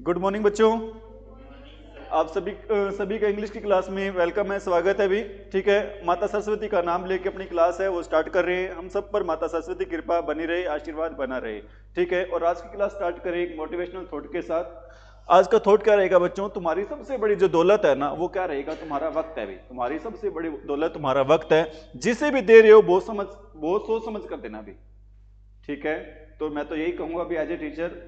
Good morning बच्चों। आप सभी का इंग्लिश की क्लास में वेलकम है, स्वागत है अभी। ठीक है, माता सरस्वती का नाम लेके अपनी क्लास है वो स्टार्ट कर रहे हैं। हम सब पर माता सरस्वती की कृपा बनी रहे, आशीर्वाद बना रहे। ठीक है, और आज की क्लास स्टार्ट करें एक मोटिवेशनल थॉट के साथ। आज का थॉट क्या रहेगा बच्चों? तुम्हारी सबसे बड़ी जो दौलत है ना, वो क्या रहेगा? तुम्हारा वक्त है। भी तुम्हारी सबसे बड़ी दौलत तुम्हारा वक्त है। जिसे भी दे रहे हो बहुत सोच समझ कर देना भी। ठीक है, तो मैं तो यही कहूंगा भी एज ए टीचर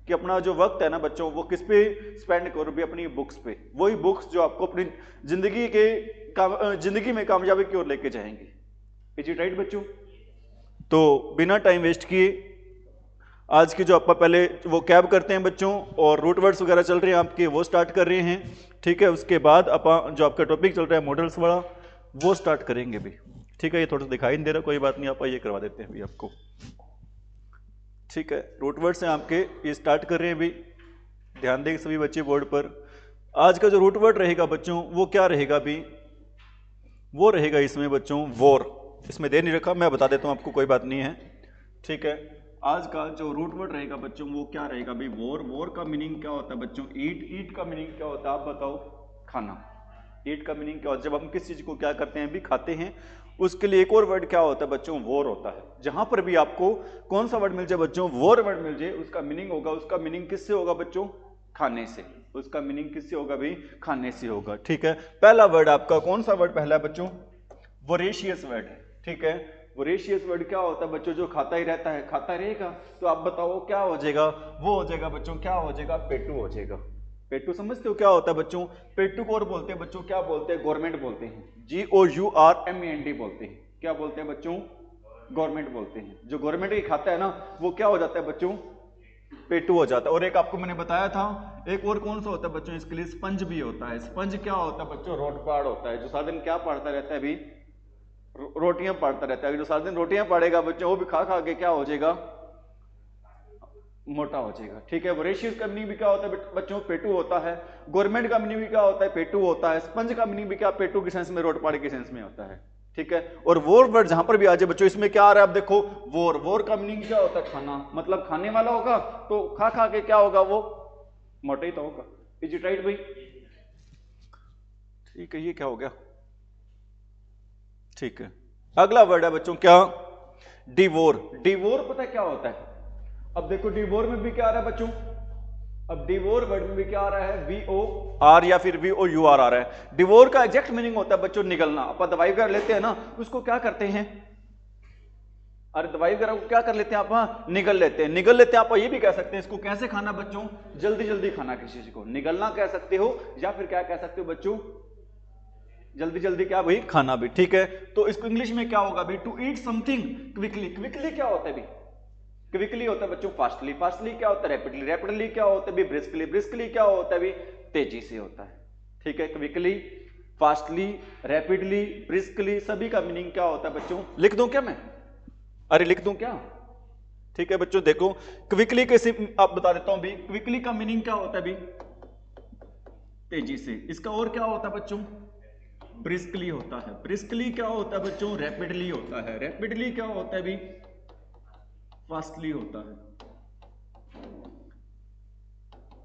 कि अपना जो वक्त है ना बच्चों, वो किस पे स्पेंड करो भी? अपनी बुक्स पे। वही बुक्स जो आपको अपनी जिंदगी में कामयाबी की ओर लेके जाएंगे। इज इट राइट बच्चों? तो बिना टाइम वेस्ट किए आज की जो आप पहले वो कैब करते हैं बच्चों, और रूट वर्ड्स वगैरह चल रहे हैं आपके, वो स्टार्ट कर रहे हैं। ठीक है, उसके बाद अपन जो आपका टॉपिक चल रहा है मॉडल्स वाला, वो स्टार्ट करेंगे भी। ठीक है, ये थोड़ा सा दिखाई नहीं दे रहा, कोई बात नहीं, आप ये करवा देते हैं भी आपको। ठीक है, रूट वर्ड्स हैं आपके, ये स्टार्ट कर रहे हैं अभी। ध्यान देंगे सभी बच्चे बोर्ड पर। आज का जो रूट वर्ड रहेगा बच्चों, वो क्या रहेगा अभी? वो रहेगा इसमें बच्चों वॉर। इसमें दे नहीं रखा, मैं बता देता हूं आपको, कोई बात नहीं है। ठीक है, आज का जो रूट वर्ड रहेगा बच्चों, वो क्या रहेगा भाई? वॉर। वॉर का मीनिंग क्या होता है बच्चों? ईट। ईट का मीनिंग क्या होता है आप बताओ? खाना। ईट का मीनिंग क्या होता है? जब हम किस चीज को क्या करते हैं भी? खाते हैं। उसके लिए एक और वर्ड क्या होता है बच्चों? वॉर होता है। जहां पर भी आपको कौन सा वर्ड मिल जाए बच्चों, वॉर वर्ड मिल जाए, उसका मीनिंग होगा, उसका मीनिंग किससे होगा बच्चों? खाने से। उसका मीनिंग किससे होगा भाई? खाने से होगा। ठीक है, पहला वर्ड आपका कौन सा वर्ड पहला है बच्चों? वोरेशियस वर्ड है। ठीक है, वोरेशियस वर्ड क्या होता है बच्चों? जो खाता ही रहता है, खाता रहेगा। तो आप बताओ क्या हो जाएगा? वो हो जाएगा बच्चों, क्या हो जाएगा? पेटू हो जाएगा। पेटू समझते हो क्या होता है बच्चों? पेटू को और बोलते हैं बच्चों, क्या बोलते हैं? गवर्नमेंट बोलते हैं। GOURMENT बोलते हैं। क्या बोलते हैं बच्चों? गवर्नमेंट बोलते हैं। जो गवर्नमेंट ही खाता है ना, वो क्या हो जाता है बच्चों? पेटू हो जाता है। और एक आपको मैंने बताया था, एक और कौन सा होता है बच्चों इसके लिए? स्पंज भी होता है। स्पंज क्या होता है बच्चों? रोटपाड़ होता है। जो सारा दिन क्या पढ़ता रहता है अभी? रोटियां पढ़ता रहता है। जो सारा दिन रोटियां पढ़ेगा बच्चों, वो भी खा खा के क्या हो जाएगा? मोटा हो जाएगा। ठीक है, वोरेशियस का मीनिंग भी क्या होता है बच्चों? पेटू होता है। गवर्नमेंट का मीनिंग भी क्या होता है? पेटू होता है। स्पंज का मीनिंग भी क्या? पेटू के सेंस में, रोटपाड़ के सेंस में होता है। ठीक है, और वोर वर्ड जहां पर भी आ जाए बच्चों, इसमें क्या आ रहा है आप देखो? वोर। वोर का मीनिंग क्या होता है? खाना। मतलब खाने वाला होगा, तो खा खा के क्या होगा? वो मोटा ही तो होगा। इज इट राइट भाई? ठीक है, ये क्या हो गया? ठीक है, अगला वर्ड है बच्चों क्या? डिवोर। डिवोर पता है क्या होता है? अब देखो, डिवोर में भी क्या आ रहा है बच्चों? अब डिवोर वर्ड में भी क्या आ रहा है? VOR या फिर VOUR आ रहा है। डिवोर का एग्जैक्ट मीनिंग होता है बच्चों निगलना। अपन दवाई वगैरह लेते हैं ना, उसको क्या करते हैं? अरे दवाई वगैरह को क्या कर लेते हैं आप? हाँ, निगल लेते हैं। निगल लेते हैं, आप ये भी कह सकते हैं इसको कैसे खाना बच्चों? जल्दी जल्दी खाना। किसी चीज को निगलना कह सकते हो, या फिर क्या कह सकते हो बच्चों? जल्दी जल्दी क्या भाई? खाना भी। ठीक है, तो इसको इंग्लिश में क्या होगा भाई? To eat something quickly. Quickly क्या होता है भाई? क्विकली होता है बच्चों फास्टली। फास्टली क्या होता है? रैपिडली। रैपिडली क्या होता है भाई? ब्रिस्कली। ब्रिस्कली क्या होता है भाई? तेजी से होता है। ठीक है, क्विकली, फास्टली, रैपिडली, ब्रिस्कली, सभी का मीनिंग क्या होता है बच्चों? लिख दूं क्या मैं? अरे लिख दूं क्या? ठीक है बच्चों, देखो क्विकली कैसे आप बता देता हूं भी। क्विकली का मीनिंग क्या होता है भी? तेजी से। इसका और क्या होता है बच्चों? ब्रिस्कली होता है। ब्रिस्कली क्या होता है बच्चों? रैपिडली होता है। रैपिडली क्या होता है भी? फास्टली होता है।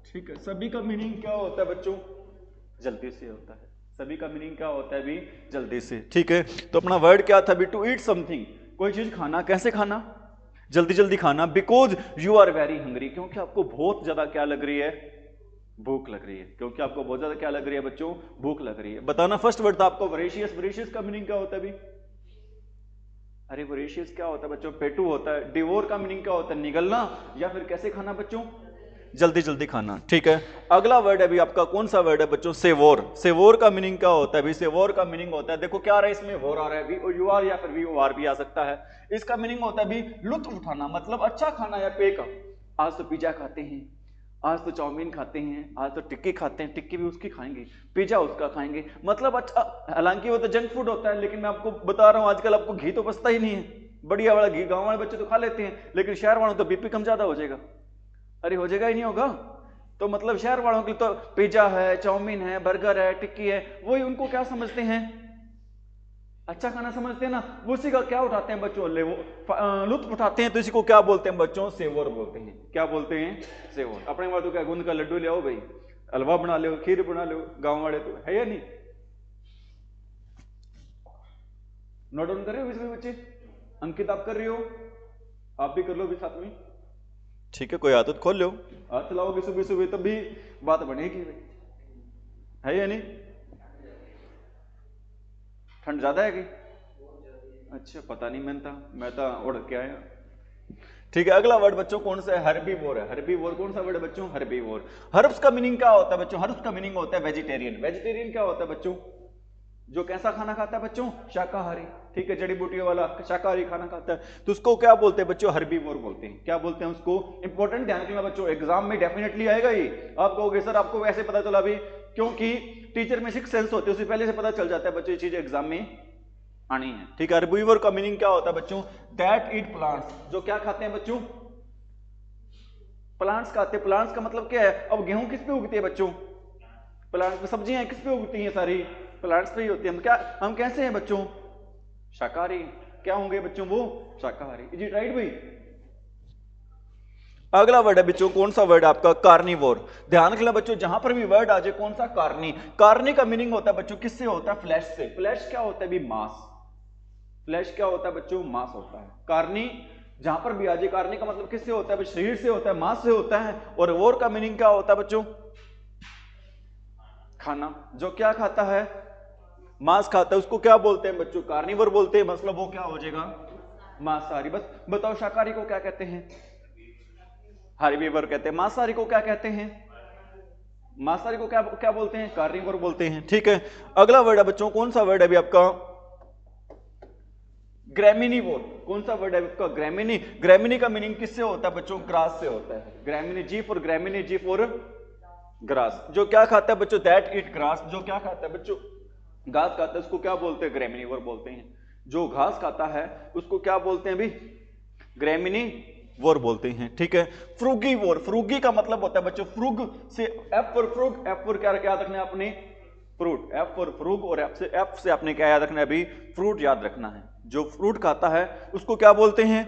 ठीक है, सभी का मीनिंग क्या होता है बच्चों? जल्दी से होता है। सभी का मीनिंग क्या होता है भी? जल्दी से। ठीक है, तो अपना वर्ड क्या था भी? टू ईट समथिंग, कोई चीज खाना। कैसे खाना? जल्दी जल्दी खाना। Because you are very hungry, क्योंकि आपको बहुत ज्यादा क्या लग रही है? भूख लग रही है। क्योंकि आपको बहुत ज्यादा क्या लग रही है बच्चों? भूख लग रही है। बताना, फर्स्ट वर्ड था आपको वोरेशियस। वोरेशियस का मीनिंग क्या होता है भी? अरे वोरेशियस क्या होता है बच्चों? पेटू होता है। डिवोर का मीनिंग क्या होता है? निगलना, या फिर कैसे खाना बच्चों? जल्दी जल्दी खाना। ठीक है, अगला वर्ड है भी आपका कौन सा वर्ड है बच्चों? सेवोर। सेवोर का मीनिंग क्या होता है भी? सेवोर का मीनिंग होता है, देखो क्या आ रहा है इसमें? वोर आ रहा है। VOUR या फिर VOR भी आ सकता है। इसका मीनिंग होता है भी लुत्फ उठाना, मतलब अच्छा खाना या पेय का। आज तो पिज्जा खाते हैं, आज तो चाउमीन खाते हैं, आज तो टिक्की खाते हैं, टिक्की भी उसकी खाएंगे, पिज्जा उसका खाएंगे, मतलब अच्छा। हालांकि वो तो जंक फूड होता है, लेकिन मैं आपको बता रहा हूं आजकल आपको घी तो बचता ही नहीं है। बढ़िया वाला घी गांव वाले बच्चे तो खा लेते हैं, लेकिन शहर वालों तो BP कम ज्यादा हो जाएगा। अरे हो जाएगा ही नहीं होगा? तो मतलब शहर वालों के लिए तो पिज्जा है, चाउमीन है, बर्गर है, टिक्की है, वही उनको क्या समझते हैं? अच्छा खाना समझते हैं ना, वो उसी का क्या उठाते हैं बच्चों, लुत्फ उठाते हैं, तो इसी को क्या बोलते हैं बच्चों, सेवोर बोलते हैं। क्या बोलते हैं, सेवोर। अपने वहां तो क्या गुंद का लड्डू ले आओ भाई, हलवा बना लो, खीर बना लो, गांव वाले तो है या नहीं। नोट डाउन कर रहे हो इसमें बच्चे, अंकित आप कर रहे हो, आप भी कर लो भी साथ में, ठीक है। कोई आदत खोल लो, हाथ चलाओगे सुबह सुबह तब भी बात बनेगी भाई, है या नहीं। ठंड ज्यादा है कि, अच्छा पता नहीं, मैं तो उड़ के आया। ठीक है, अगला वर्ड बच्चों कौन सा है, हर्बीवोर है। हर्बीवोर कौन सा वर्ड है बच्चों, हर्बीवोर। हर्ब्स का मीनिंग क्या होता है बच्चों, हर्ब्स का मीनिंग होता है वेजिटेरियन। वेजिटेरियन क्या होता है बच्चों, जो कैसा खाना खाता है बच्चों, शाकाहारी। ठीक है, जड़ी बूटियों वाला शाकाहारी खाना खाता है, तो उसको क्या बोलते हैं बच्चों, हर्बीवोर बोलते हैं। क्या बोलते हैं उसको, इंपॉर्टेंट ध्यान रखना बच्चों, एग्जाम में डेफिनेटली आएगा ये। आप कहोगे सर आपको वैसे पता चला अभी, क्योंकि टीचर में 6 सेंस होते हैं, उससे पहले से पता चल जाता है बच्चों ये चीज एग्जाम में आनी है। ठीक है, हर्बीवोर का मीनिंग क्या होता है बच्चों, दैट ईट प्लांट्स, जो क्या खाते हैं बच्चों, प्लांट्स खाते हैं। प्लांट्स का मतलब क्या है, अब गेहूं किस पे उगती है बच्चों, प्लांट्स पे। सब्जियां किस पे उगती हैं, सारी प्लांट्स पे ही होती है। हम कैसे हैं बच्चों, शाकाहारी। क्या होंगे बच्चों वो, शाकाहारी। इज इट राइट भाई। अगला वर्ड है बच्चों, कौन सा वर्ड है आपका, कार्निवोर। ध्यान रखना बच्चों, जहां पर भी वर्ड आ जाए कौन सा, कार्नी। कार्नी का मीनिंग होता है बच्चों किससे होता है, फ्लैश से। फ्लैश क्या होता है भी, मांस। फ्लैश क्या होता है बच्चों, मांस होता है। कार्नी जहां पर भी आ जाए, कार्नी का मतलब किससे होता है, शरीर से होता है, मांस से होता है। और वोर का मीनिंग क्या होता है बच्चों, खाना। जो क्या खाता है, मांस खाता है, उसको क्या बोलते हैं बच्चों, कार्निवोर बोलते हैं। मतलब वो क्या हो जाएगा, मांसाहारी। बस बताओ शाकाहारी को क्या कहते हैं, हर्बीवोर कहते हैं। मांसाहारी को क्या कहते हैं, मांसाहारी को क्या क्या बोलते हैं, कार्निवोर बोलते हैं। ठीक है, अगला वर्ड है बच्चों, कौन सा वर्ड है अभी आपका, ग्रेमिनीवोर। कौन सा वर्ड है आपका, ग्रेमिनी। ग्रेमिनी का मीनिंग किससे होता है बच्चों, ग्रास से होता है। Gramineae, G for Gramineae, G for grass. जो क्या खाता है बच्चों, दैट ईट ग्रास। जो क्या खाता है बच्चों, घास खाता है, उसको क्या बोलते हैं, ग्रेमिनीवोर बोलते हैं। जो घास खाता है उसको क्या बोलते हैं अभी, ग्रेमिनीवोर बोलते हैं। ठीक है, फ्रूगीवोर। फ्रूगी का मतलब होता है बच्चों, फ्रूग से, एफ फॉर फ्रूग, एफ फॉर क्या याद रखना है अपने, फ्रूट। एफ फॉर फ्रूग, और एफ से आपने क्या याद रखना है अभी, फ्रूट याद रखना है। जो फ्रूट खाता है उसको क्या बोलते हैं,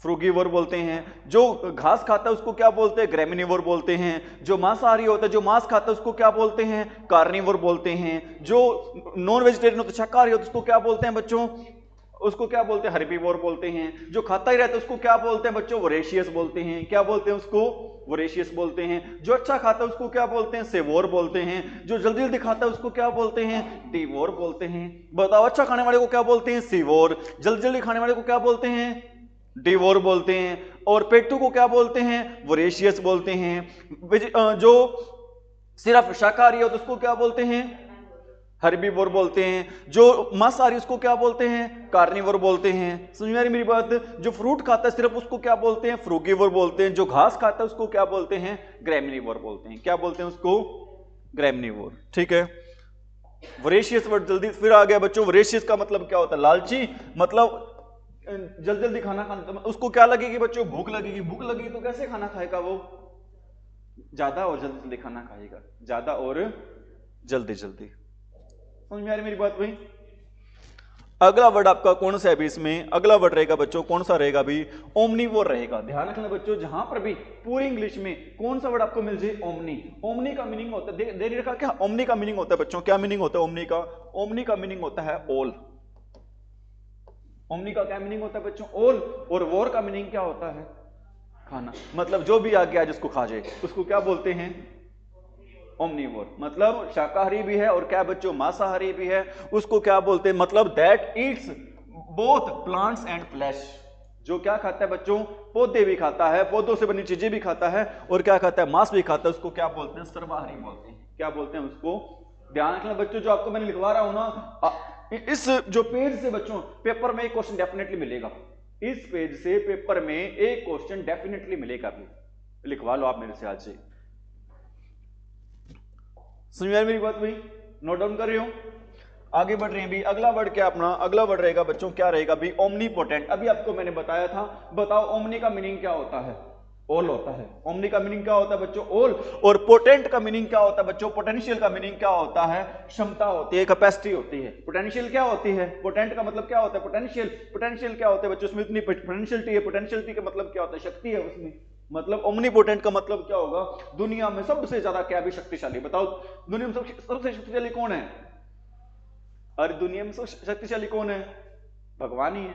फ्रूगीवोर बोलते हैं। जो घास खाता है उसको क्या बोलते हैं, ग्रेमिनीवोर बोलते हैं। जो मांसाहारी होता है, जो मांस खाता है उसको क्या बोलते हैं, कार्निवोर बोलते हैं। जो नॉन वेजिटेरियन होता है, शाकाहारी होता है, उसको क्या बोलते हैं बच्चों, उसको क्या बोलते हैं, हर्बीवोर बोलते हैं। जो खाता ही रहता है उसको क्या बोलते हैं बच्चों, वोरेशियस बोलते हैं। क्या बोलते हैं उसको, वोरेशियस बोलते हैं। जो अच्छा खाता है उसको क्या बोलते हैं, सेवोर बोलते हैं। जो जल्दी जल्दी खाता है उसको क्या बोलते हैं, डीवोर बोलते हैं। बताओ, अच्छा खाने वाले को क्या बोलते हैं, सीवोर। जल्दी जल्दी खाने वाले को क्या बोलते हैं, डिवोर बोलते हैं। और पेट्टू को क्या बोलते हैं, वोरेशियस बोलते हैं। जो सिर्फ शाकाहारी हो तो उसको क्या बोलते हैं, हर्बीवोर बोलते हैं। जो मांसाहारी उसको क्या बोलते हैं, कार्निवोर बोलते हैं। समझ में आ रही मेरी बात। जो फ्रूट खाता है सिर्फ उसको क्या बोलते हैं, फ्रूगीवोर बोलते हैं। जो घास खाता है उसको क्या बोलते हैं, ग्रेमिनीवोर बोलते हैं। क्या बोलते हैं उसको, ग्रेमिनीवोर। ठीक है, वोरेशियस वर्ड जल्दी फिर आ गया बच्चों। वोरेशियस का मतलब क्या होता है, लालची। मतलब जल्दी जल्दी खाना खाना, उसको क्या लगेगी बच्चों, भूख लगेगी। भूख लगेगी तो कैसे खाना खाएगा वो, ज्यादा और जल्दी जल्दी खाना खाएगा, ज्यादा और जल्दी जल्दी। समझ में आ रही मेरी बात भाई। अगला वर्ड आपका कौन सा है अभी इसमें, अगला वर्ड रहेगा बच्चों, कौन सा रहेगा अभी, ओमनीवोर रहेगा। ध्यान रखना बच्चों, जहां पर भी पूरी इंग्लिश में कौन सा वर्ड आपको मिल जाए, ओमनी। ओमनी का मीनिंग होता है, दे रखा क्या, ओमनी का मीनिंग होता है बच्चों, क्या मीनिंग होता है ओमनी का, ओमनी का मीनिंग होता है ऑल। ओमनी का क्या मीनिंग होता है बच्चों, ऑल। और वोर का मीनिंग क्या होता है, खाना। मतलब जो भी आ गया जिसको खा जाए उसको क्या बोलते हैं, ओमनीवोर। मतलब शाकाहारी भी है और क्या बच्चों, मांसाहारी भी है, उसको क्या बोलते हैं, मतलब that eats both plants and flash. जो क्या खाता है बच्चों, पौधे भी खाता है, पौधों से बनी चीजें भी खाता है, और क्या खाता है, मांस भी खाता है, उसको क्या बोलते हैं, सर्वाहारी बोलते हैं। क्या बोलते हैं उसको, ध्यान रखना बच्चों, जो आपको मैंने लिखवा रहा हूं ना, इस जो पेज से बच्चों पेपर में एक क्वेश्चन डेफिनेटली मिलेगा। इस पेज से पेपर में एक क्वेश्चन डेफिनेटली मिलेगा भी, लिखवा लो आप मेरे से आज से। समझ में मेरी बात भाई, नोट डाउन कर रहे हो, आगे बढ़ रहे हैं भी। अगला वर्ड क्या अपना, अगला वर्ड रहेगा बच्चों, क्या रहेगा भी, ओमनीपोटेंट। अभी आपको मैंने बताया था, बताओ ओमनी का मीनिंग क्या होता है, ऑल होता है। ओमनी का मीनिंग क्या होता है बच्चों? ऑल। और पोटेंट का मीनिंग क्या होता है बच्चों? पोटेंशियल का मीनिंग क्या होता है? क्षमता होती है, कैपेसिटी होती है। पोटेंशियल क्या होती है? पोटेंट का मतलब क्या होता है? पोटेंशियल। पोटेंशियल क्या होता है बच्चों? उसमें इतनी पोटेंशियलिटी है। पोटेंशियलिटी का मतलब क्या होता है? शक्ति है उसमें। मतलब ओमनीपोटेंट का मतलब क्या होगा? दुनिया में सबसे ज्यादा क्या भी शक्तिशाली। बताओ दुनिया में सबसे शक्तिशाली कौन है? अरे दुनिया में सबसे शक्तिशाली कौन है? भगवान ही है।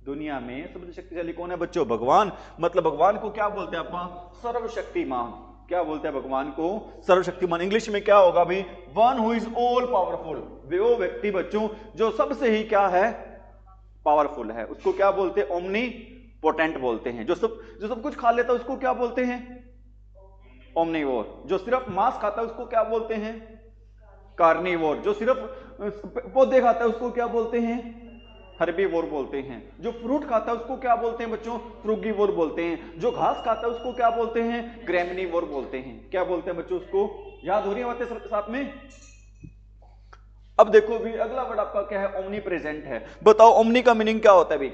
दुनिया में सबसे शक्तिशाली कौन है बच्चों? भगवान। मतलब भगवान को क्या बोलते हैं अपन? सर्वशक्तिमान। क्या बोलते हैं भगवान को? सर्वशक्तिमान। इंग्लिश में क्या होगा भी? One who is all powerful. वो व्यक्ति बच्चों जो सबसे ही क्या है? पावरफुल है, उसको क्या बोलते हैं? ओमनी पोटेंट बोलते हैं। जो सब कुछ खा लेता है उसको क्या बोलते हैं? ओमनीवोर। जो सिर्फ मांस खाता है उसको क्या बोलते हैं? कार्निवोर। जो सिर्फ पौधे खाता है उसको क्या बोलते हैं? हर्बीवोर बोलते हैं। जो फ्रूट खाता है उसको क्या बोलते हैं बच्चों? फ्रूगीवोर बोलते हैं। जो घास खाता है उसको क्या बोलते हैं? ग्रेमिनीवोर बोलते हैं। क्या बोलते हैं बच्चों उसको? याद हो रही है बातें साथ में? अब देखो भी अगला वर्ड आपका क्या है? ओमनी प्रेजेंट है। बताओ ओमनी का मीनिंग क्या होता है भी?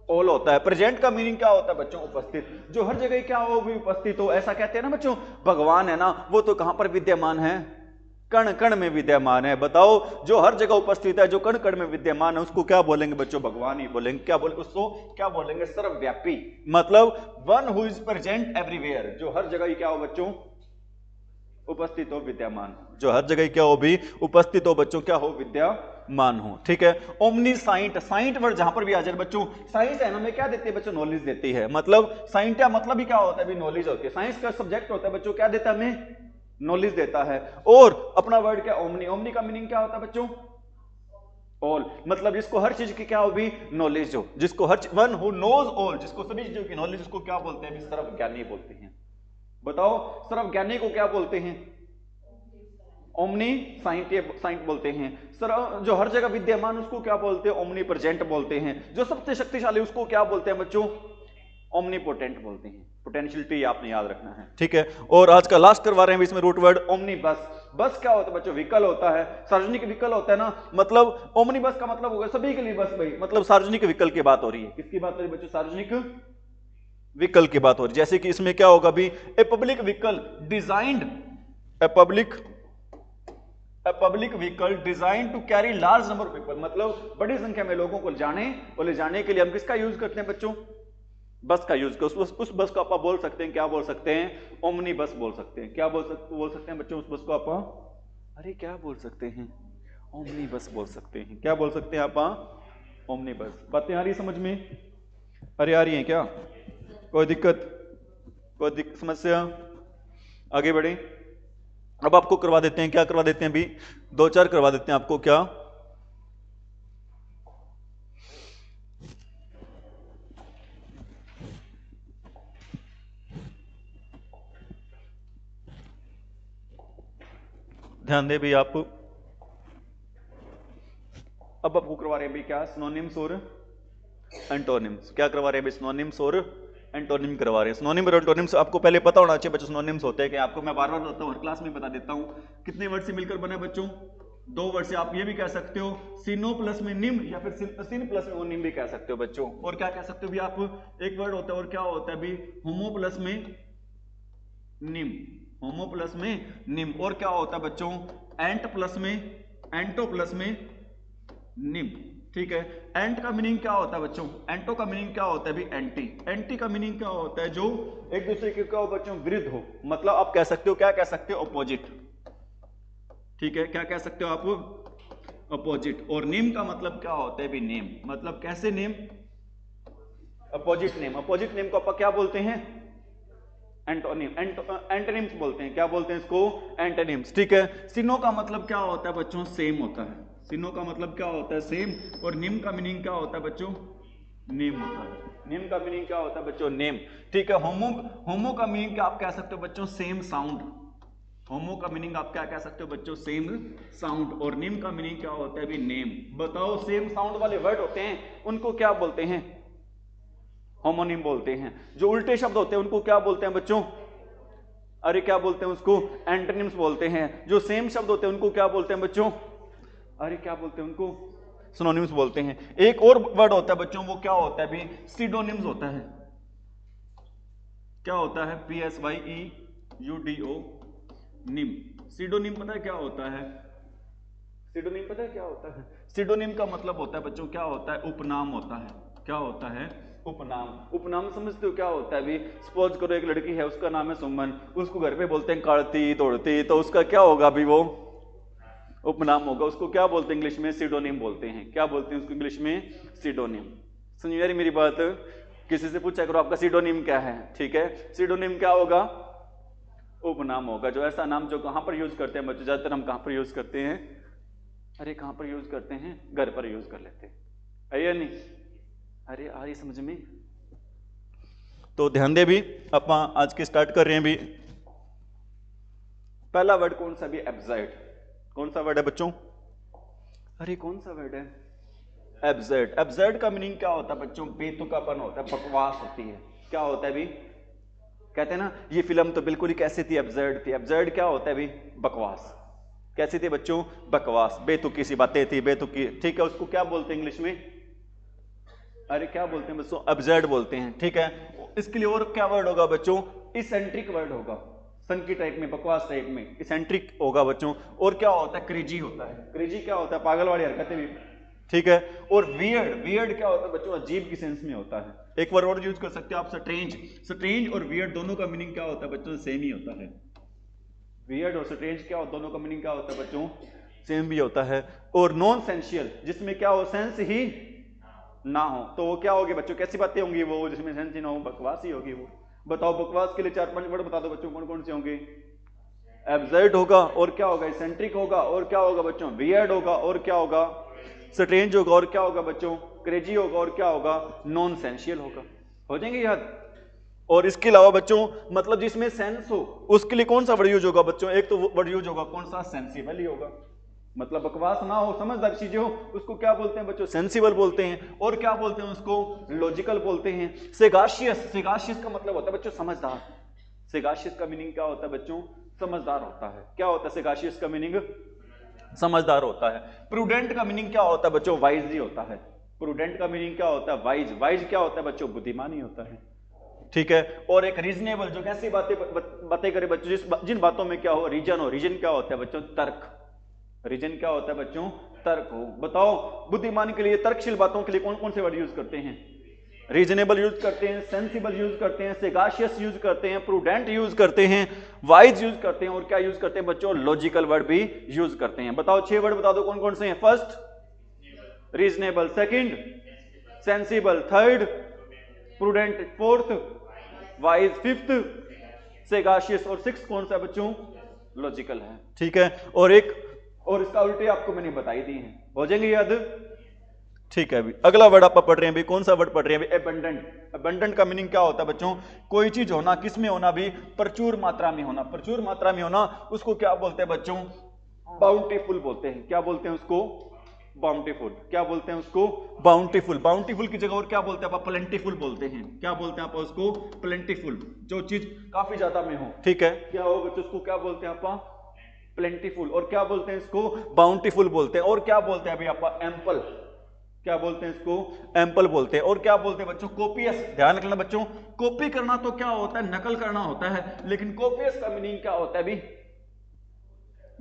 ऑल होता है। प्रेजेंट का मीनिंग क्या होता है बच्चों? उपस्थित। जो हर जगह क्या हो भी उपस्थित हो, ऐसा कहते हैं ना बच्चों। भगवान है ना, वो तो कहां पर विद्यमान है? कण कण में विद्यमान है। बताओ जो हर जगह उपस्थित है, जो कण कण में विद्यमान है, उसको क्या बोलेंगे बच्चों? भगवान ही बोलेंगे। क्या बोलेंगे उसको? क्या बोलेंगे? सर्वव्यापी। मतलब one who is present everywhere. जो हर जगह ही क्या हो बच्चों? उपस्थित हो, विद्यमान। जो हर जगह क्या हो भी? उपस्थित हो बच्चों, क्या हो? विद्यमान हो। ठीक है। ओमनी साइंट। साइंट वर्ड जहां पर भी आ जाए बच्चों, साइंस है हमें क्या देती है बच्चों? नॉलेज देती है। मतलब साइंट का मतलब ही क्या होता है? नॉलेज होती है। साइंस का सब्जेक्ट होता है बच्चों, क्या देता है हमें? नॉलेज देता है। और अपना वर्ड क्या? ओमनी। ओमनी का मीनिंग क्या होता है बच्चों? ऑल। मतलब जिसको हर चीज की क्या हो भी? नॉलेज हो। जिसको हर वन हु नोज ऑल, जिसको सभी चीजों की नॉलेज, उसको क्या बोलते हैं? सर्वज्ञानी बोलते हैं। बताओ सर्वज्ञानी को क्या बोलते हैं? ओमनी साइंट बोलते हैं। सर जो हर जगह विद्यमान उसको क्या बोलते हैं? ओमनी प्रेजेंट बोलते हैं। जो सबसे शक्तिशाली उसको क्या बोलते हैं बच्चों? ओमनीपोटेंट बोलते हैं। पोटेंशियलिटी आपने याद रखना है। ठीक है। और आज का लास्ट करवा रहे हैं इसमें रूट वर्ड ओमनी बस। बस क्या होता है बच्चों? व्हीकल होता है, सार्वजनिक व्हीकल होता है ना। मतलब ओमनी बस का मतलब होगा सभी के लिए बस भाई। मतलब सार्वजनिक व्हीकल की बात हो रही है। किसकी बात हो रही है बच्चों? सार्वजनिक व्हीकल की बात हो रही है। जैसे कि इसमें क्या होगा भी? A public vehicle designed, a public vehicle design to carry large number of people. मतलब बड़ी संख्या में लोगों को जाने और ले जाने के लिए हम किसका यूज करते हैं बच्चों? बस का यूज कर। उस बस को आप बोल सकते हैं, क्या बोल सकते हैं? ओमनी बस बोल सकते हैं। क्या बोल सकते हैं बच्चों? उस बस को आप, अरे क्या बोल सकते हैं? ओमनी बस बोल सकते हैं। क्या बोल सकते हैं आप? ओमनी बस। बातें आ रही है समझ में? अरे आ रही है क्या? कोई दिक्कत? कोई समस्या? आगे बढ़े। अब आपको करवा देते हैं, क्या करवा देते हैं अभी? 2-4 करवा देते हैं आपको। क्या? ध्यान दे भी आप। अब आपको करवा रहे हैं भी क्या? सिनोनिम्स और एंटोनिम्स। क्या करवा रहे हैं? सिनोनिम्स और एंटोनिम करवा रहे हैं। सिनोनिम और एंटोनिम्स आपको पहले पता होना चाहिए बच्चों। सिनोनिम्स होते हैं कि आपको मैं बार बार बताता हूँ, हर क्लास में बता देता हूँ। कितने वर्ड से मिलकर बना है बच्चों? 2 वर्ड से। आप ये भी कह सकते हो सिनो प्लस में निम, या फिर सिन प्लस में निम भी कह सकते हो बच्चों। और क्या कह सकते हो भी आप? एक वर्ड होता है और क्या होता है भी? होमो प्लस में निम। होमो प्लस में निम। और क्या होता है बच्चों? एंट प्लस में, एंटो प्लस में निम। ठीक है। एंट का मीनिंग क्या होता है बच्चों? एंटो का मीनिंग क्या होता है भी? एंटी। एंटी का मीनिंग क्या होता है? जो एक दूसरे के क्या हो बच्चों? विरुद्ध हो। मतलब आप कह सकते हो, क्या कह सकते हो? अपोजिट। ठीक है। क्या कह सकते हो आप? अपोजिट। और नेम का मतलब क्या होता है भी? नेम। मतलब कैसे name? Opposite name. Opposite name को आप क्या बोलते हैं? एंटोनिम। एंटोनिम्स बोलते हैं। क्या बोलते हैं इसको? एंटोनिम्स। ठीक है। सिनो का मतलब क्या होता है बच्चों? सेम होता है। सिनो का मतलब क्या होता है? सेम। और निम का मीनिंग क्या होता है बच्चों? नेम होता है। नेम का मीनिंग क्या होता है बच्चों? नेम। ठीक है। होमो का मीनिंग क्या आप कह सकते हो बच्चों? Same sound. होमो का मीनिंग आप क्या कह सकते हो बच्चों? Same sound. और नेम का मीनिंग क्या होता है भी? नेम। बताओ सेम साउंड वाले वर्ड होते हैं उनको क्या बोलते हैं? होमोनिम बोलते हैं। जो उल्टे शब्द होते हैं उनको क्या बोलते हैं बच्चों? अरे क्या बोलते हैं उसको? एंटोनिम्स बोलते हैं। जो सेम शब्द होते हैं उनको क्या बोलते हैं बच्चों? अरे क्या बोलते हैं उनको? सिनोनिम्स बोलते हैं। एक और वर्ड होता है बच्चों, वो क्या होता है भी? सिडोनिम्स होता है। क्या होता है PSYEUDO निम। सीडोनिम पता है क्या होता है? सीडोनिम पता है क्या होता है? सीडोनिम का मतलब होता है बच्चों, क्या होता है? उपनाम होता है। क्या होता है? उपनाम। उपनाम समझते हो क्या होता है? अभी सपोज करो एक लड़की है, उसका नाम है सुमन, उसको घर पे बोलते हैं काढ़ती तोड़ती, तो उसका क्या होगा? अभी वो उपनाम होगा। उसको क्या बोलते हैं इंग्लिश में? सीडोनिम बोलते हैं। क्या बोलते हैं उसको इंग्लिश में? सीडोनिम। समझ रही मेरी बात? किसी से पूछा करो आपका सीडोनिम क्या है, ठीक है? सीडोनिम क्या होगा? उपनाम होगा। जो ऐसा नाम जो कहां पर यूज करते हैं बच्चों? ज्यादातर हम कहां पर यूज करते हैं? अरे कहां पर यूज करते हैं? घर पर यूज कर लेते हैं, है या नहीं? अरे आ रही समझ में? तो ध्यान दे भी, अपना आज के स्टार्ट कर रहे हैं भी। पहला वर्ड कौन सा भी? एब्सर्ड। कौन सा वर्ड है बच्चों? अरे कौन सा वर्ड है? एब्सर्ड। एब्सर्ड का मीनिंग क्या होता है बच्चों? बेतुकापन होता है, बकवास होती है। क्या होता है भी? कहते हैं ना ये फिल्म तो बिल्कुल ही कैसी थी? एब्सर्ड थी। एब्सर्ड क्या होता है भी? बकवास। कैसी थी बच्चों? बकवास, बेतुकी सी बातें थी, बेतुकी, ठीक है? उसको क्या बोलते हैं इंग्लिश में? अरे क्या बोलते हैं बच्चों? एब्सर्ड बोलते हैं, ठीक है? इसके लिए और क्या वर्ड होगा बच्चों? इसेंट्रिक वर्ड होगा। सन की टाइप में, बकवास टाइप में इसेंट्रिक होगा बच्चों। और क्या होता है? क्रेजी होता है। क्रेजी क्या होता है? पागल वाली हरकतें भी, ठीक है? और वियर्ड। वियर्ड क्या होता है बच्चों? अजीब की सेंस में होता है। एक वर्ड और यूज कर सकते हो आप, स्ट्रेंज। स्ट्रेंज और वियर्ड दोनों का मीनिंग क्या होता है बच्चों? सेम ही होता है। वियर्ड और स्ट्रेंज क्या होता है? दोनों का मीनिंग क्या होता है बच्चों? सेम भी होता है। और नॉन सेंशियल, जिसमें क्या हो? सेंस ही ना हो, तो वो क्या होगी बच्चों? कैसी बातें होंगी वो जिसमें सेंस ही ना हो? बकवास ही होगी वो। बताओ बकवास के लिए 4-5 वर्ड बता दो बच्चों, कौन कौन से होंगे? एब्सर्ड होगा, और क्या होगा? इसेंट्रिक होगा, और क्या होगा बच्चों? वियर्ड होगा, और क्या होगा? स्ट्रेंज होगा, और क्या होगा बच्चों? क्रेजी होगा, और क्या होगा? नॉन सेंशियल होगा। हो जाएंगे याद? और इसके अलावा बच्चों मतलब जिसमें सेंस हो उसके लिए कौन सा वर्ड यूज होगा बच्चों? एक तो वर्ड यूज होगा कौन सा? सेंसिबल ही होगा। मतलब बकवास ना हो, समझदार चीजें हो, उसको क्या बोलते हैं बच्चों? सेंसिबल बोलते हैं। और क्या बोलते हैं उसको? लॉजिकल बोलते हैं। सेगाशियस। सेगाशियस का मतलब होता है बच्चों समझदार। सेगाशियस का मीनिंग क्या होता है बच्चों? समझदार होता है। क्या होता है सेगाशियस का मीनिंग? समझदार होता है। प्रूडेंट का मीनिंग क्या होता है बच्चों? वाइज ही होता है। प्रूडेंट का मीनिंग क्या होता है? वाइज। वाइज क्या होता है बच्चों? बुद्धिमानी होता है, ठीक है? और एक रीजनेबल, जो कैसी बातें करे बच्चों, जिन बातों में क्या हो? रीजन हो। रीजन क्या होता है बच्चों? तर्क। रीजन क्या होता है बच्चों? तर्क हो। बताओ बुद्धिमान के लिए, तर्कशील बातों के लिए कौन कौन से वर्ड यूज करते हैं? रीजनेबल यूज करते हैं, सेंसिबल यूज करते हैं, सेगाशियस यूज करते हैं, प्रूडेंट यूज करते हैं, वाइज यूज करते हैं, और क्या यूज करते हैं बच्चों? लॉजिकल वर्ड भी यूज करते हैं। बताओ 6 वर्ड बता दो कौन कौन से हैं? First reasonable, second sensible, third prudent, fourth wise, fifth sagacious, और सिक्स कौन सा बच्चों? लॉजिकल है, ठीक है? और एक और इसका उल्टे आपको मैंने बताई दी है। हो जाएंगे याद? ठीक है। अभी अगला वर्ड आप पढ़ रहे हैं भी, कौन सा वर्ड पढ़ रहे हैं? एबंडेंट। एबंडेंट का मीनिंग क्या होता है बच्चों? कोई चीज होना, किस में होना भी? प्रचुर मात्रा में होना। प्रचुर मात्रा में होना, उसको क्या बोलते हैं बच्चों? बाउंटीफुल बोलते हैं। क्या बोलते हैं उसको? बाउंटीफुल। क्या बोलते हैं उसको? बाउंटीफुल। बाउंटीफुल की जगह और क्या बोलते हैं आप? प्लेंटीफुल बोलते हैं। क्या बोलते हैं आप उसको? प्लेंटीफुल। जो चीज काफी ज्यादा में हो, ठीक है? क्या हो बच्चों? उसको क्या बोलते हैं आप? प्लेंटीफुल। और क्या बोलते हैं इसको? बाउंटीफुल बोलते हैं। और क्या बोलते हैं अभी आप? एम्पल। क्या बोलते हैं इसको? एम्पल बोलते हैं। और क्या बोलते हैं बच्चों? कोपियस। ध्यान रखना बच्चों, कॉपी करना तो क्या होता है? नकल करना होता है। लेकिन कोपियस का मीनिंग क्या होता है अभी?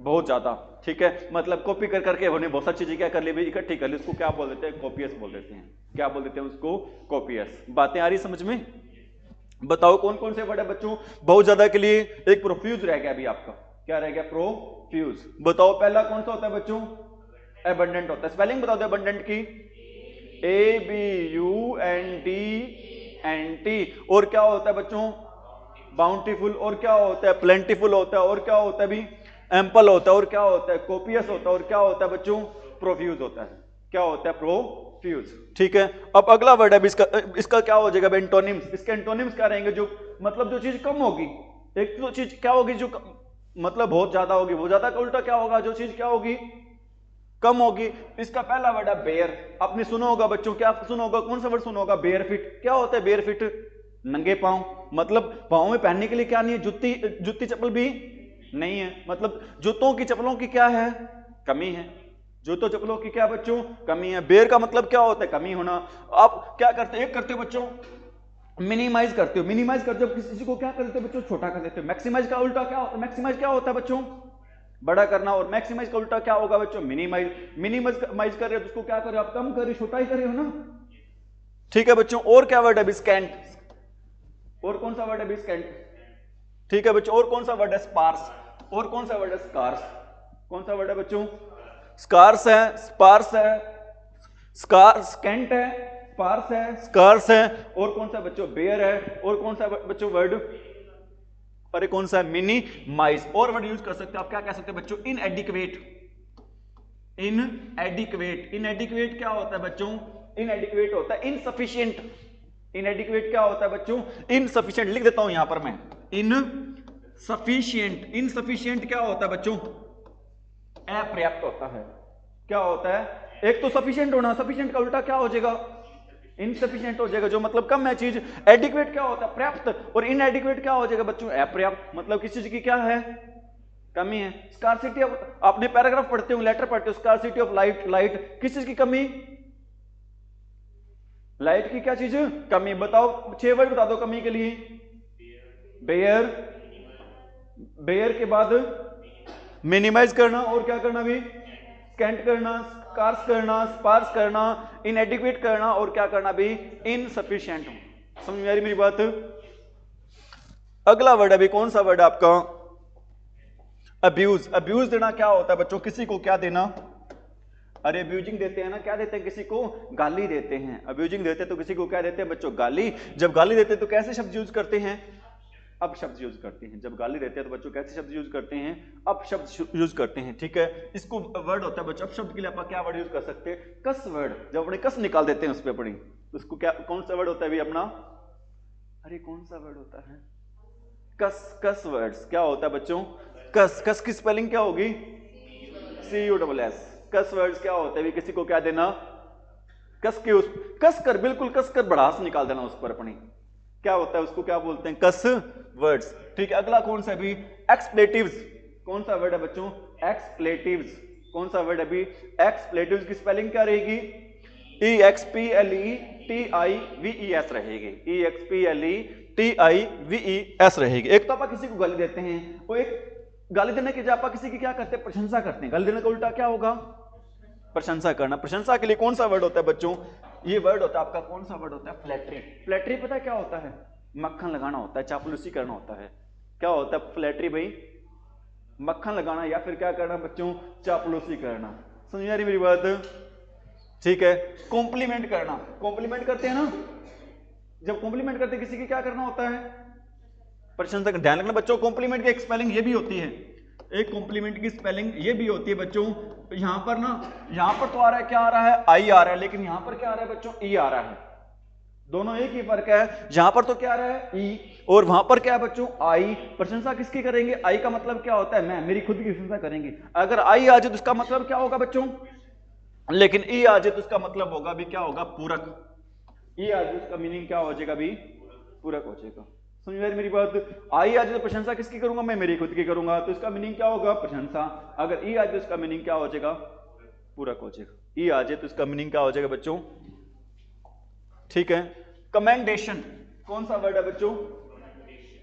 बहुत ज्यादा, ठीक है? मतलब कॉपी कर करके उन्हें बहुत सारी चीजें क्या कर ली भी, इकट्ठी कर ली, उसको क्या बोल देते हैं? कॉपियस बोल देते हैं। क्या बोल देते हैं उसको? कॉपियस। बातें आ रही समझ में? बताओ कौन कौन से वर्ड है बच्चों? बहुत ज्यादा के लिए एक प्रोफ्यूज रह गया अभी आपका। क्या रह गया? प्रोफ्यूज। बताओ पहला कौन सा होता है बच्चों? एबंडेंट होता है। स्पेलिंग बता दो एबंडेंट की। ABUNDNT। और क्या होता है बच्चों? बाउंटीफुल। और क्या होता है? प्लेंटीफुल होता है। और क्या होता है भी? एम्पल होता है। और क्या होता है? कोपियस होता है। और क्या होता है बच्चों? प्रोफ्यूज होता है। क्या होता है? प्रोफ्यूज, ठीक है? अब अगला वर्ड है इसका क्या हो जाएगा? एंटोनिम्स। इसके एंटोनिम्स क्या रहेंगे? जो मतलब जो चीज कम होगी, एक तो चीज क्या होगी जो मतलब बहुत ज्यादा होगी, वो ज्यादा का उल्टा क्या होगा? जो चीज क्या होगी? कम होगी। इसका पहला वर्ड है बेयर। आपने सुना होगा बच्चों, क्या सुना होगा? कौन सा वर्ड सुना होगा? Bare fit. क्या होता है बेयर फिट? नंगे पांव। मतलब पांव में पहनने के लिए क्या नहीं है? जुत्ती चप्पल भी नहीं है। मतलब जूतों की चप्पलों की क्या है? कमी है। जूतों चप्पलों की क्या बच्चों? कमी है। बेयर का मतलब क्या होता है? कमी होना। आप क्या करते? एक करते बच्चों, मिनिमाइज करते हो, मिनिमाइज करते हो किसी को क्या कर देते हो बच्चों, छोटा कर देते हो। मैक्सिमाइज का उल्टा क्या होता है, मैक्सिमाइज क्या होता है बच्चों, बड़ा करना, और मैक्सिमाइज का उल्टा क्या होगा बच्चों, मिनिमाइज। मिनिमाइज कर रहे हो तो उसको क्या कर रहे हो आप, कम कर रहे हो, छोटा ही कर रहे हो ना, ठीक है बच्चों। और क्या वर्ड है, स्कैंट, और कौन सा वर्ड है स्कैंट, ठीक है बच्चों। और कौन सा वर्ड है, स्पार्स, और कौन सा वर्ड है, स्कार्स, कौन सा वर्ड है बच्चों, स्कार्स है, स्पार्स है, स्कैंट है, स्पार्स है, स्कार्स है, और कौन सा बच्चों, बेयर है, और कौन सा बच्चों वर्ड, अरे कौन सा, मिनिमाइज। और वर्ड यूज कर सकते हो आप, क्या कह सकते हो बच्चों, इनएडिक्वेट, इनएडिक्वेट, इनएडिक्वेट क्या होता है बच्चों, इनएडिक्वेट होता है इनसफिशिएंट, इनएडिक्वेट क्या होता है बच्चों, इनसफिशिएंट, लिख देता हूं यहां पर मैं, इनसफिशिएंट, इनसफिशिएंट क्या होता है बच्चों, अपर्याप्त होता है, क्या होता है, एक तो सफिशिएंट होना, सफिशिएंट का उल्टा क्या हो जाएगा, इनसफिशिएंट हो जाएगा, जो मतलब कम है चीज। एडिक्वेट क्या होता है, पर्याप्त, और इनएडिक्वेट क्या हो जाएगा बच्चों, अपर्याप्त, मतलब किसी चीज की क्या है, कमी है। स्कार्सिटी ऑफ, आपने पैराग्राफ पढ़ते हो, लेटर पढ़ते हो, स्कार्सिटी ऑफ लाइट, लाइट किस चीज की कमी, लाइट की क्या चीज, कमी, बताओ 6 वर्ड बता दो कमी के लिए, बेयर, बेयर के बाद मिनिमाइज करना, और क्या करना भी, स्कैंट करना, स्कार्स करना, स्पार्स करना, इनएडिक्वेट करना, और क्या करना भी, इनसफिशिएंट। समझ में आ रही मेरी बात। अगला वर्ड अभी कौन सा वर्ड है आपका, अब्यूज। अब्यूज देना क्या होता है बच्चों, किसी को क्या देना, अरे अब्यूजिंग देते हैं ना, क्या देते हैं, किसी को गाली देते हैं। अब्यूजिंग देते हैं तो किसी को क्या देते हैं बच्चों, गाली। जब गाली देते हैं तो कैसे शब्द यूज करते हैं, अब शब्द यूज करते हैं। जब गाली देते हैं तो बच्चों कैसे शब्द यूज करते हैं, अब शब्द यूज करते हैं, ठीक है। इसको वर्ड होता है बच्चों, अब शब्द के लिए आप क्या वर्ड यूज कर सकते हैं, कस वर्ड। जब अपने कस निकाल देते हैं उस पर अपनी, तो उसको क्या, कौन सा वर्ड होता है भी अपना, अरे कौन सा वर्ड होता है, कस, कस वर्ड्स क्या होता है बच्चों, कस, कस की स्पेलिंग क्या होगी, CUSS। कस वर्ड्स क्या होते हैं, किसी को क्या देना, कस के, उस कस कर, बिल्कुल कस कर भड़ास निकाल देना उस पर अपनी, क्या होता है उसको क्या बोलते हैं, कस वर्ड्स, ठीक है। अगला कौन सा अभी, एक्सप्लेटिव्स। कौन सा वर्ड है बच्चों, एक्सप्लेटिव्स। कौन सा वर्ड अभी, एक्सप्लेटिव्स की स्पेलिंग क्या रहेगी, EXPLETIVES रहेगी, EXPLETIVES रहेगी। एक तो आप किसी को गाली देते हैं, वो एक गाली देने के जब आप किसी की क्या करते हैं, प्रशंसा करते हैं। गाली देने का उल्टा क्या होगा, प्रशंसा करना। प्रशंसा के लिए कौन सा वर्ड होता है बच्चों, ये वर्ड होता है आपका, कौन सा वर्ड होता है, फ्लैटरी। फ्लैटरी पता है क्या होता है, मक्खन लगाना होता है, चापलूसी करना होता है। क्या होता है फ्लैटरी भाई, मक्खन लगाना, या फिर क्या करना बच्चों, चापलूसी करना। समझ आ रही मेरी बात, ठीक है। कॉम्प्लीमेंट करना, कॉम्प्लीमेंट करते हैं ना, जब कॉम्प्लीमेंट करते हैं किसी की क्या करना होता है, प्रशंसा। ध्यान रखना बच्चों, कॉम्प्लीमेंट की एक स्पेलिंग ये भी होती है, एक कॉम्प्लीमेंट की स्पेलिंग ये भी होती है बच्चों। यहां पर ना, यहां पर तो आ रहा है, क्या आ रहा है, आई आ रहा है, लेकिन यहां पर क्या आ रहा है बच्चों, ई आ रहा है। दोनों एक ही फर्क है, यहां पर तो क्या आ रहा है, ई, और वहां पर क्या है बच्चों, आई। प्रशंसा किसकी करेंगे, आई का मतलब क्या होता है, मैं, मेरी खुद की प्रशंसा करेंगे। अगर आई आ जाए तो इसका मतलब क्या होगा बच्चों, लेकिन ई आ जाए तो इसका मतलब होगा भी क्या होगा, पूरक। ई आ जाए उसका मीनिंग क्या हो जाएगा भी, पूरक हो जाएगा। समझ में मेरी बात। आई आज तो प्रशंसा किसकी करूंगा, मैं मेरी खुद की करूंगा, तो इसका मीनिंग क्या होगा, प्रशंसा। अगर ई आ जाए तो इसका मीनिंग क्या हो जाएगा, पूरक हो जाएगा। ई आ जाए तो इसका मीनिंग क्या हो जाएगा बच्चों, ठीक है। कमेंडेशन, कौन सा वर्ड है बच्चों,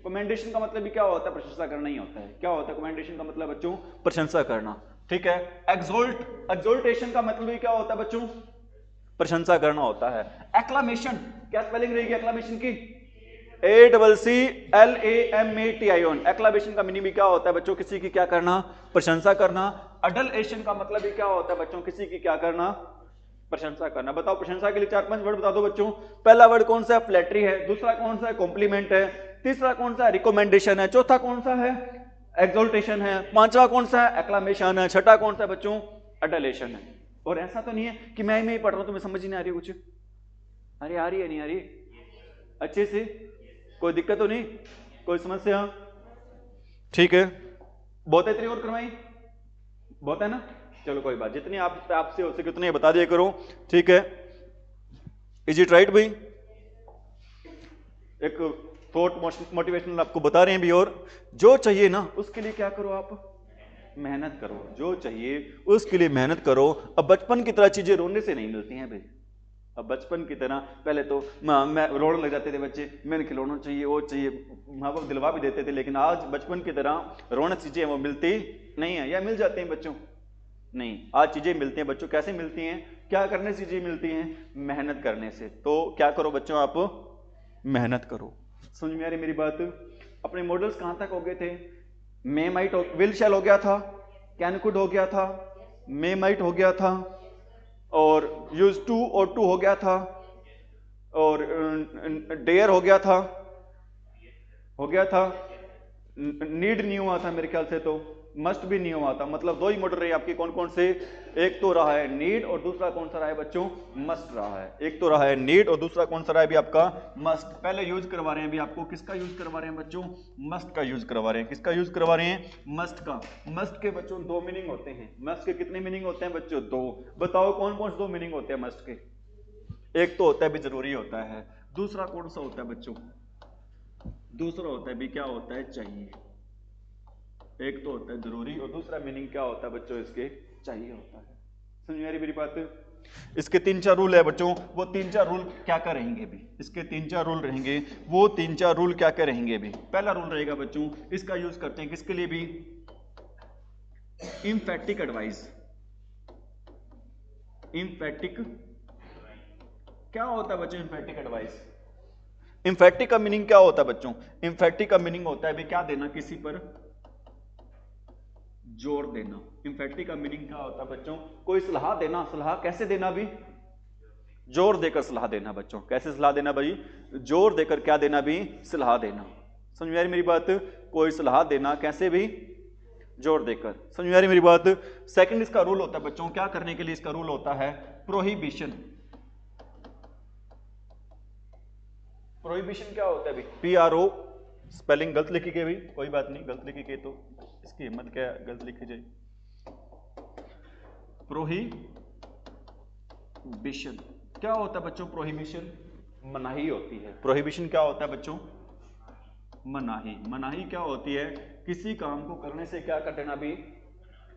कमेंडेशन का मतलब भी क्या होता है, प्रशंसा करना ही होता है। क्या होता है कमेंडेशन का मतलब बच्चों, प्रशंसा करना, ठीक है। एक्सोल्ट, एक्सोल्टेशन का मतलब भी क्या होता है बच्चों, प्रशंसा करना होता है। एक्लामेशन, क्या स्पेलिंग रहेगी एक्लामेशन की, ACCLAMATION। एक्लामेशन का मीनिंग भी क्या होता है बच्चों, किसी की क्या करना, प्रशंसा करना। अडलेशन का मतलब भी क्या होता है बच्चों, किसी की क्या करना, प्रशंसा करना। बताओ प्रशंसा के लिए 4-5 वर्ड बता दो बच्चों। पहला वर्ड कौन सा है, फ्लैटरी है। दूसरा कौन सा है, कॉम्प्लीमेंट है। तीसरा कौन सा है, रिकमेंडेशन है। चौथा कौन सा है, एक्सोल्टेशन है। पांचवा कौन सा है, एक्लामेशन है। छठा कौन सा है बच्चों, अडलेशन है। और ऐसा तो नहीं है कि मैं ही पढ़ रहा हूं तुम्हें समझ ही नहीं आ रही कुछ, अरे आ रही है, नहीं आ रही अच्छे से, कोई दिक्कत तो नहीं, कोई समस्या, ठीक है। बहुत है, इतनी और करवाई, बहुत है ना, चलो कोई बात, जितनी आपसे हो सके उतनी बता दिया करो, ठीक है। इज इट राइट भाई, एक थॉट मोटिवेशनल आपको बता रहे हैं भी, और जो चाहिए ना उसके लिए क्या करो, आप मेहनत करो, जो चाहिए उसके लिए मेहनत करो। अब बचपन की तरह चीजें रोने से नहीं मिलती हैं भाई, अब बचपन की तरह पहले तो मैं रोने लग जाते थे बच्चे, मैंने खिलौना चाहिए, वो चाहिए, माँ बाप दिलवा भी देते थे, लेकिन आज बचपन की तरह रोने चीजें वो मिलती नहीं है, या मिल जाती हैं बच्चों? नहीं, आज चीजें मिलती हैं बच्चों। कैसे मिलती हैं? क्या करने से चीजें मिलती हैं? मेहनत करने से। तो क्या करो बच्चों, आप मेहनत करो। समझ में आ रही मेरी बात? अपने मॉडल्स कहां तक हो गए थे? मेमाइट विल शैल हो गया था, कैन कुड हो गया था, मेमाइट हो गया था, और यूज टू और टू हो गया था, और डेयर हो गया था, नीड नहीं हुआ था मेरे ख्याल से, तो मस्ट भी नहीं हुआ था। मतलब दो ही मॉडल रहे आपके, कौन कौन से? एक तो रहा है नीड, और दूसरा कौन सा रहा है बच्चों? मस्ट रहा है। एक तो रहा है नीड और दूसरा कौन सा रहा है भी आपका? मस्ट। पहले यूज करवा रहे हैं अभी आपको, किसका यूज करवा रहे हैं बच्चों? मस्ट का यूज करवा रहे हैं। किसका यूज करवा रहे हैं? मस्ट का। मस्ट के बच्चों दो मीनिंग होते हैं। मस्ट के कितने मीनिंग होते हैं बच्चों? दो। बताओ कौन कौन से दो मीनिंग होते हैं मस्ट के? एक तो होता है भी जरूरी होता है, दूसरा कौन सा होता है बच्चों? दूसरा होता है भी क्या होता है? चाहिए। एक तो होता है जरूरी और दूसरा मीनिंग क्या होता है बच्चों इसके? चाहिए होता है। समझ में आ रही मेरी बात? इसके 3-4 रूल है बच्चों, वो 3-4 रूल क्या क्या रहेंगे भी? इसके 3-4 रूल रहेंगे, वो 3-4 रूल क्या क्या रहेंगे भी? पहला रूल रहेगा बच्चों, इसका यूज करते हैं किसके लिए भी? Emphatic advice. इम्फेटिक क्या होता है बच्चों? Emphatic advice. इम्फेटिक का मीनिंग क्या होता है बच्चों? इम्फेटिक का मीनिंग होता है भी क्या देना? किसी पर जोर देना। इम्फेटिक का मीनिंग क्या होता है बच्चों? कोई सलाह देना। सलाह कैसे देना भी? जोर देकर सलाह देना बच्चों। कैसे सलाह देना भाई? जोर देकर क्या देना भी? सलाह देना। समझ में आ रही मेरी बात? कोई सलाह देना कैसे भी? जोर देकर। समझ में आ रही मेरी बात? सेकंड इसका रूल होता है बच्चों, क्या करने के लिए इसका रूल होता है? प्रोहिबिशन। प्रोहिबिशन क्या होता है भाई? PRO, स्पेलिंग गलत लिखी गई भाई, कोई बात नहीं, गलत लिखी गई तो इसकी हिम्मत क्या है, गलत लिखी जाए। प्रोहिबिशन क्या होता है बच्चों? प्रोहिबिशन मनाही होती है। प्रोहिबिशन क्या होता है बच्चों? मनाही। मनाही क्या होती है? किसी काम को करने से क्या कर देना भी?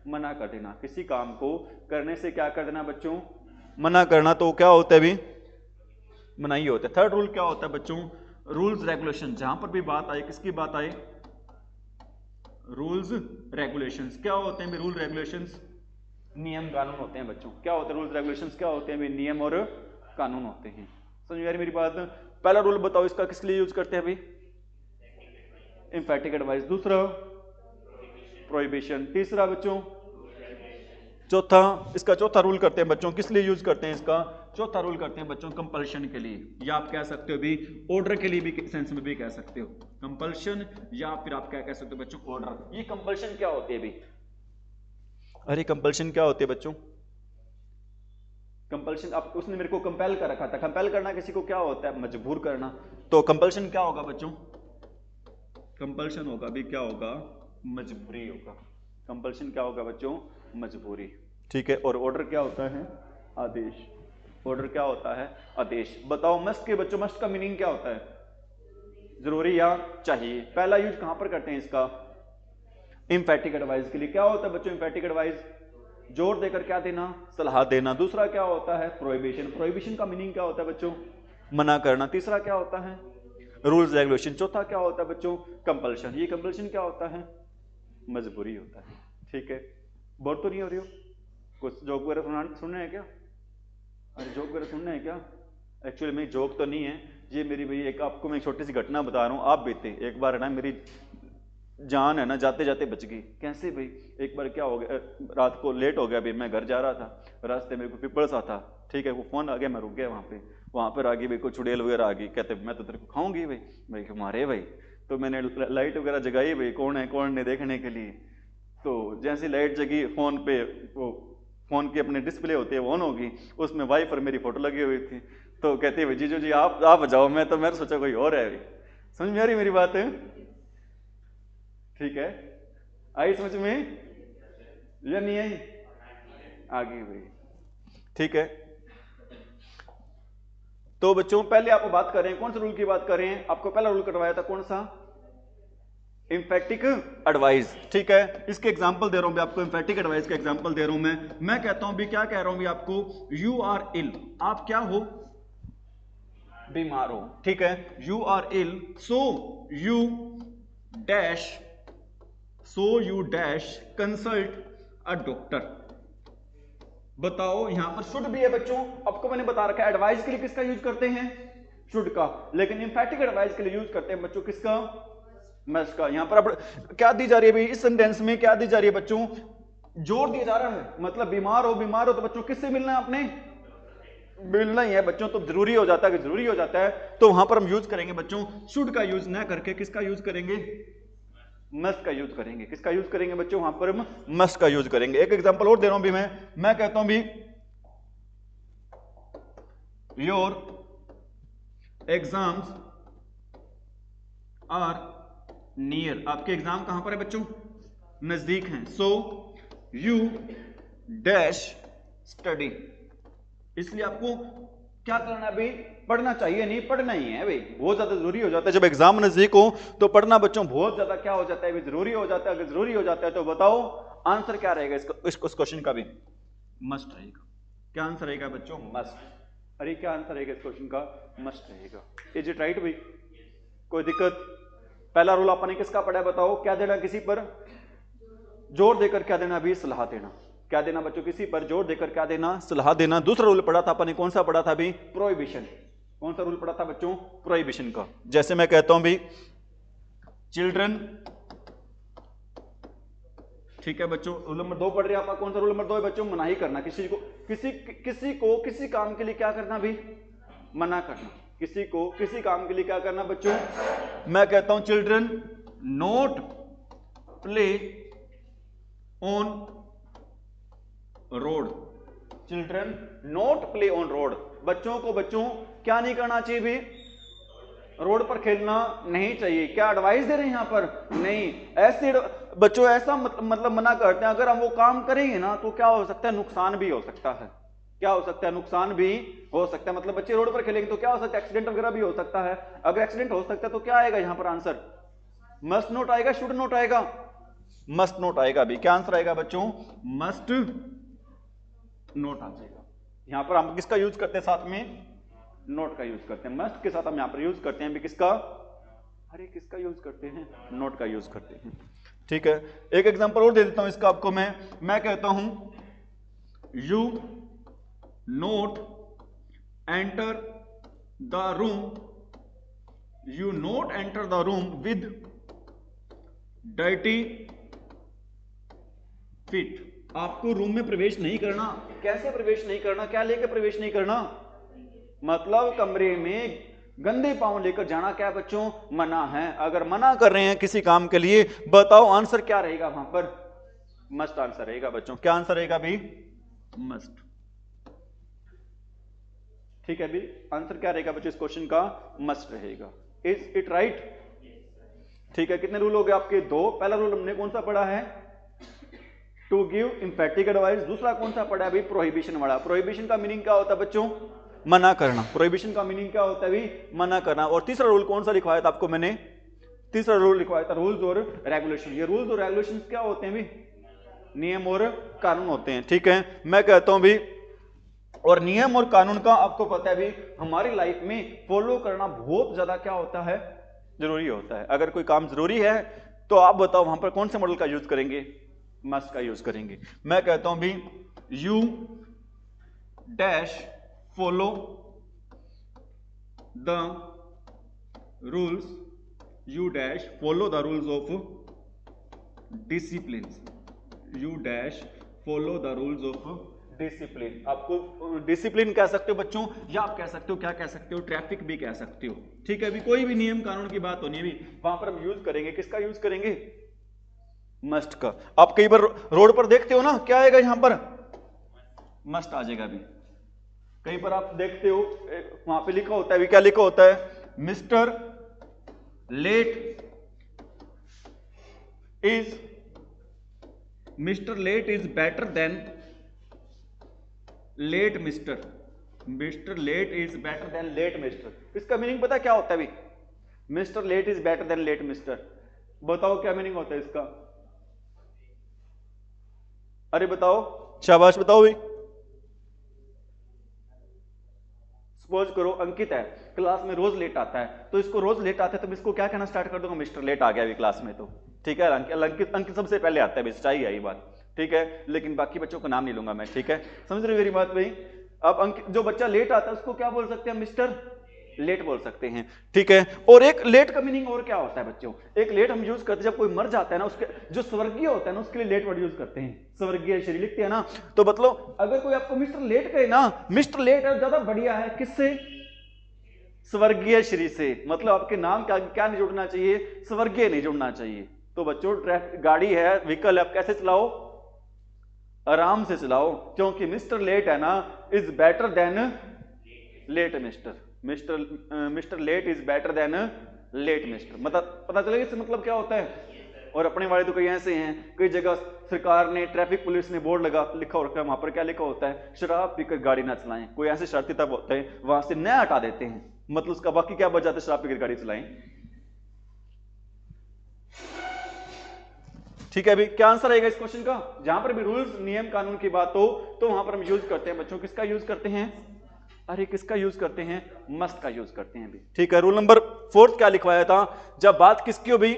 मना कर देना। किसी काम को करने से क्या कर देना बच्चों? मना करना। तो क्या होता है भी? मनाही होता है। थर्ड रूल क्या होता है बच्चों? Rules regulation. जहां पर भी बात आए, किसकी बात आए? Rules regulations. क्या होते हैं रूल रेगुलेशंस? नियम कानून होते हैं बच्चों। क्या होते हैं रूल्स रेगुलेशंस? क्या होते हैं? नियम और कानून होते हैं। समझ में आ रही मेरी बात? पहला रूल बताओ इसका किस लिए यूज करते हैं अभी? Emphatic advice. दूसरा प्रोहिबिशन। तीसरा बच्चों, चौथा, इसका चौथा रूल करते हैं बच्चों, किस लिए यूज करते हैं इसका? चौथा रूल करते हैं बच्चों कंपल्शन के लिए, या आप कह सकते हो भी ऑर्डर के लिए भी, सेंस में भी कह सकते हो कंपल्शन, या फिर आप क्या कह सकते हो बच्चों? ऑर्डर। ये कंपल्शन क्या होती है भी? अरे कंपल्शन क्या होती है बच्चों? कंपल्शन, आप उसने मेरे को कंपेल कर रखा था। कंपेल करना किसी को क्या होता है? मजबूर करना। तो कंपल्शन क्या होगा बच्चों? कंपल्शन होगा भी क्या होगा? मजबूरी होगा। कंपल्शन क्या होगा बच्चों? मजबूरी। ठीक है। और ऑर्डर क्या होता है? आदेश। ऑर्डर क्या होता है? आदेश। बताओ मस्ट के बच्चों, मस्ट का मीनिंग क्या होता है? जरूरी या चाहिए। पहला यूज कहां पर करते हैं इसका? एम्फेटिक एडवाइस के लिए। क्या होता है बच्चों एम्फेटिक एडवाइस? जोर देकर क्या देना? सलाह देना। दूसरा क्या होता है? प्रोहिबिशन। प्रोहिबिशन का मीनिंग क्या होता है बच्चों? मना करना। तीसरा क्या होता है? Rules regulation. चौथा क्या होता है बच्चों? कंपल्शन। ये कंपल्शन क्या होता है? मजबूरी होता है। ठीक है। बोर तो नहीं हो रही हो? कुछ जोक वगैरह सुनने हैं क्या? अरे जोक वगैरह सुनने हैं क्या? एक्चुअली मेरी जोक तो नहीं है ये, मेरी भाई एक आपको मैं छोटी सी घटना बता रहा हूँ। आप बीते एक बार है ना, मेरी जान है ना जाते जाते बच गई। कैसे भाई? एक बार क्या हो गया, रात को लेट हो गया, अभी मैं घर जा रहा था, रास्ते में कोई पिपल सा था। ठीक है, वो फोन आ गया, मैं रुक गया वहाँ पर आ गई भाई, कोई चुड़ैल वगैरह आ गई। कहते मैं तो तेरे को खाऊंगी भाई। भाई मारे भाई। तो मैंने लाइट वगैरह जगाई भाई, कौन है कौन नहीं देखने के लिए। तो जैसी लाइट जगी, फोन पे वो फोन की अपने डिस्प्ले होती है वो ऑन होगी, उसमें वाइफ और मेरी फोटो लगी हुई थी। तो कहती है भाई जीजू जी आप जाओ, मैं तो मैंने सोचा कोई और है। समझ में आ रही मेरी बात है? ठीक है। आई समझ में या नहीं आई? आ गई भाई। ठीक है। तो बच्चों पहले आप बात कर रहे हैं, कौन से रूल की बात कर रहे हैं? आपको पहला रूल करवाया था कौन सा? Emphatic advice. ठीक है। इसके एग्जांपल दे रहा हूं मैं आपको, एम्फेटिक एडवाइस का एग्जांपल दे रहा हूं मैं कहता हूं भी, क्या कह रहा हूं भी आपको? You are ill. आप क्या हो? बीमार हो, ठीक है, you are ill so you dash consult a doctor. बताओ यहां पर शुड भी है बच्चों, आपको मैंने बता रखा है एडवाइस के लिए किसका यूज करते हैं, शुड का, लेकिन इंफैटिक एडवाइस के लिए यूज करते हैं बच्चों किसका, मस्ट का। यहां पर अब क्या दी जा रही है भाई, इस सेंटेंस में क्या दी जा रही है बच्चों, जोर दिया जा रहा है, मतलब बीमार हो तो बच्चों किससे मिलना है आपने, मिलना ही है बच्चों, तो जरूरी हो जाता है, जरूरी हो जाता है तो वहां पर हम यूज करेंगे बच्चों शुड का यूज ना करके किसका यूज करेंगे, मस्ट का यूज करेंगे। किसका यूज करेंगे बच्चों, वहां पर हम मस्ट का यूज करेंगे। एक एग्जांपल और दे रहा हूं भी मैं कहता हूं भी योर एग्जाम्स आर नियर, आपके एग्जाम कहां पर है बच्चों, नजदीक हैं, सो यू डैश स्टडी, इसलिए आपको क्या करना है भाई, पढ़ना चाहिए, नहीं पढ़ना ही है भाई, बहुत ज्यादा जरूरी हो जाता है। जब एग्जाम नजदीक हो तो पढ़ना बच्चों बहुत ज्यादा क्या हो जाता है, जरूरी हो जाता है। अगर जरूरी हो जाता है तो बताओ आंसर क्या रहेगा इस क्वेश्चन का भी, मस्ट रहेगा। क्या आंसर रहेगा बच्चों, मस्ट। अरे क्या आंसर रहेगा इस क्वेश्चन का, मस्ट रहेगा। इज इट राइट भाई, कोई दिक्कत। पहला रूल आपने किसका पढ़ा है बताओ, क्या देना किसी पर जोर देकर, क्या देना अभी, सलाह देना। क्या देना बच्चों, किसी पर जोर देकर क्या देना, सलाह देना। दूसरा रूल पढ़ा था अपने, कौन सा पढ़ा था अभी, प्रोहिबिशन। कौन सा रूल पढ़ा था बच्चों, प्रोहिबिशन का। जैसे मैं कहता हूं भी चिल्ड्रन, ठीक है बच्चों, रूल नंबर 2 पढ़ रहे हैं आप, कौन सा रूल नंबर 2 है बच्चों, मनाही करना, किसी को किसी काम के लिए क्या करना भी, मना करना। किसी को किसी काम के लिए क्या करना बच्चों, मैं कहता हूं children note play on road, children note play on road, बच्चों को बच्चों क्या नहीं करना चाहिए भी, रोड पर खेलना नहीं चाहिए। क्या एडवाइस दे रहे हैं यहां पर, नहीं, ऐसे बच्चों ऐसा मतलब मना करते हैं। अगर हम वो काम करेंगे ना तो क्या हो सकता है, नुकसान भी हो सकता है। क्या हो सकता है, नुकसान भी हो सकता है। मतलब बच्चे रोड पर खेलेंगे तो क्या हो सकता है, एक्सीडेंट वगैरह भी हो सकता है। अगर एक्सीडेंट हो सकता है तो क्या आएगा यहां पर आंसर, मस्ट नोट आएगा, शुड नोट आएगा, मस्ट नोट आएगा भी। क्या आंसर आएगा बच्चों, मस्ट नोट आ जाएगा। यहां पर हम किसका यूज करते हैं, साथ में नोट का यूज करते हैं। मस्ट के साथ हम यहां पर यूज करते हैं भी किसका, अरे किसका यूज करते हैं, नोट का यूज करते हैं। ठीक है, एक एग्जांपल और दे देता हूं इसका आपको मैं कहता हूं you note enter the room, you note enter the room with dirty feet, आपको रूम में प्रवेश नहीं करना। कैसे प्रवेश नहीं करना, क्या लेकर प्रवेश नहीं करना, मतलब कमरे में गंदे पांव लेकर जाना क्या बच्चों, मना है। अगर मना कर रहे हैं किसी काम के लिए, बताओ आंसर क्या रहेगा वहां पर, मस्ट आंसर रहेगा बच्चों। क्या आंसर रहेगा भी, मस्ट। ठीक है भी, आंसर क्या रहेगा बच्चों इस क्वेश्चन का, मस्ट रहेगा। इज इट राइट, ठीक है। कितने रूल हो गए आपके, 2। पहला रूल हमने कौन सा पढ़ा है, टू गिव इंफैटिक एडवाइस। दूसरा कौन सा पढ़ा है अभी, प्रोहिबिशन वाला। प्रोहिबिशन का मीनिंग क्या होता है बच्चों, मना करना। प्रोहिबिशन का मीनिंग क्या होता है भी, मना करना। और तीसरा रूल कौन सा लिखवाया था आपको मैंने, तीसरा रूल लिखवाया था रूल्स और रेगुलेशन। ये रूल्स और रेगुलेशन क्या होते हैं भी, नियम और कानून होते हैं। ठीक है, मैं कहता हूं भी, और नियम और कानून का आपको पता है भी हमारी लाइफ में फॉलो करना बहुत ज्यादा क्या होता है, जरूरी होता है। अगर कोई काम जरूरी है तो आप बताओ वहां पर कौन से मॉडल का यूज करेंगे, मस्ट का यूज करेंगे। मैं कहता हूं भी you dash follow the rules, you dash follow the rules of discipline, you dash follow the rules of discipline. आपको डिसिप्लिन कह सकते हो बच्चों, या आप कह सकते हो, क्या कह सकते हो, ट्रैफिक भी कह सकते हो। ठीक है, अभी कोई भी नियम कानून की बात होनी है भी वहां पर हम यूज करेंगे, किसका यूज करेंगे, मस्ट का। आप कई बार रोड पर देखते हो ना, क्या आएगा यहां पर, मस्ट आ जाएगा भी। कई बार आप देखते हो वहां पे लिखा होता है भी, क्या लिखा होता है, mister late is better than late mister, mister late is better than late mister. इसका मीनिंग पता क्या होता है भी, mister late is better than late mister. बताओ क्या मीनिंग होता है इसका, अरे बताओ, शाबाश बताओ भी। सपोज करो अंकित है, क्लास में रोज लेट आता है, तो इसको रोज लेट आता है तो इसको क्या कहना स्टार्ट कर दूंगा, मिस्टर लेट आ गया अभी क्लास में, तो ठीक है। अंकित सबसे पहले आता है, सच्चाई है ये बात, ठीक है। लेकिन बाकी बच्चों का नाम नहीं लूंगा मैं, ठीक है, समझ रहे हो मेरी बात भाई। अब अंकित जो बच्चा लेट आता है उसको क्या बोल सकते हैं, मिस्टर लेट बोल सकते हैं, ठीक है। और एक लेट का मीनिंग और क्या होता है बच्चों, एक लेट हम यूज करते हैं जब कोई मर जाता है ना, उसके जो स्वर्गीय होता है ना उसके लिए लेट वर्ड यूज करते हैं, स्वर्गीय श्री लिखते हैं ना, तो मतलब अगर कोई आपको मिस्टर लेट कहे ना, मिस्टर लेट है ज्यादा बढ़िया है, किससे, स्वर्गीय श्री से, मतलब आपके नाम क्या नहीं जुड़ना चाहिए, स्वर्गीय नहीं जुड़ना चाहिए। तो बच्चों गाड़ी है, व्हीकल है, आप कैसे चलाओ, आराम से चलाओ, क्योंकि मिस्टर लेट है ना is better than late mister late is better than late mister, मतलब पता चलेगा इससे मतलब क्या होता है। और अपने वाले तो कई ऐसे हैं, कई जगह सरकार ने, ट्रैफिक पुलिस ने बोर्ड लिखा रखा है, वहां पर क्या लिखा होता है, शराब पीकर गाड़ी ना चलाएं। कोई ऐसे शर्ती तब होते हैं वहां से नया हटा देते हैं, मतलब उसका बाकी क्या बच जाता है, शराब पीकर गाड़ी चलाएं, ठीक है। अभी क्या आंसर आएगा इस क्वेश्चन का, जहां पर भी रूल्स नियम कानून की बात हो तो वहां पर हम यूज करते हैं बच्चों, किसका यूज करते हैं, अरे किसका यूज करते हैं, मस्ट का यूज करते हैं भी, ठीक है। रूल नंबर 4 क्या लिखवाया था, जब बात किसकी हो भी,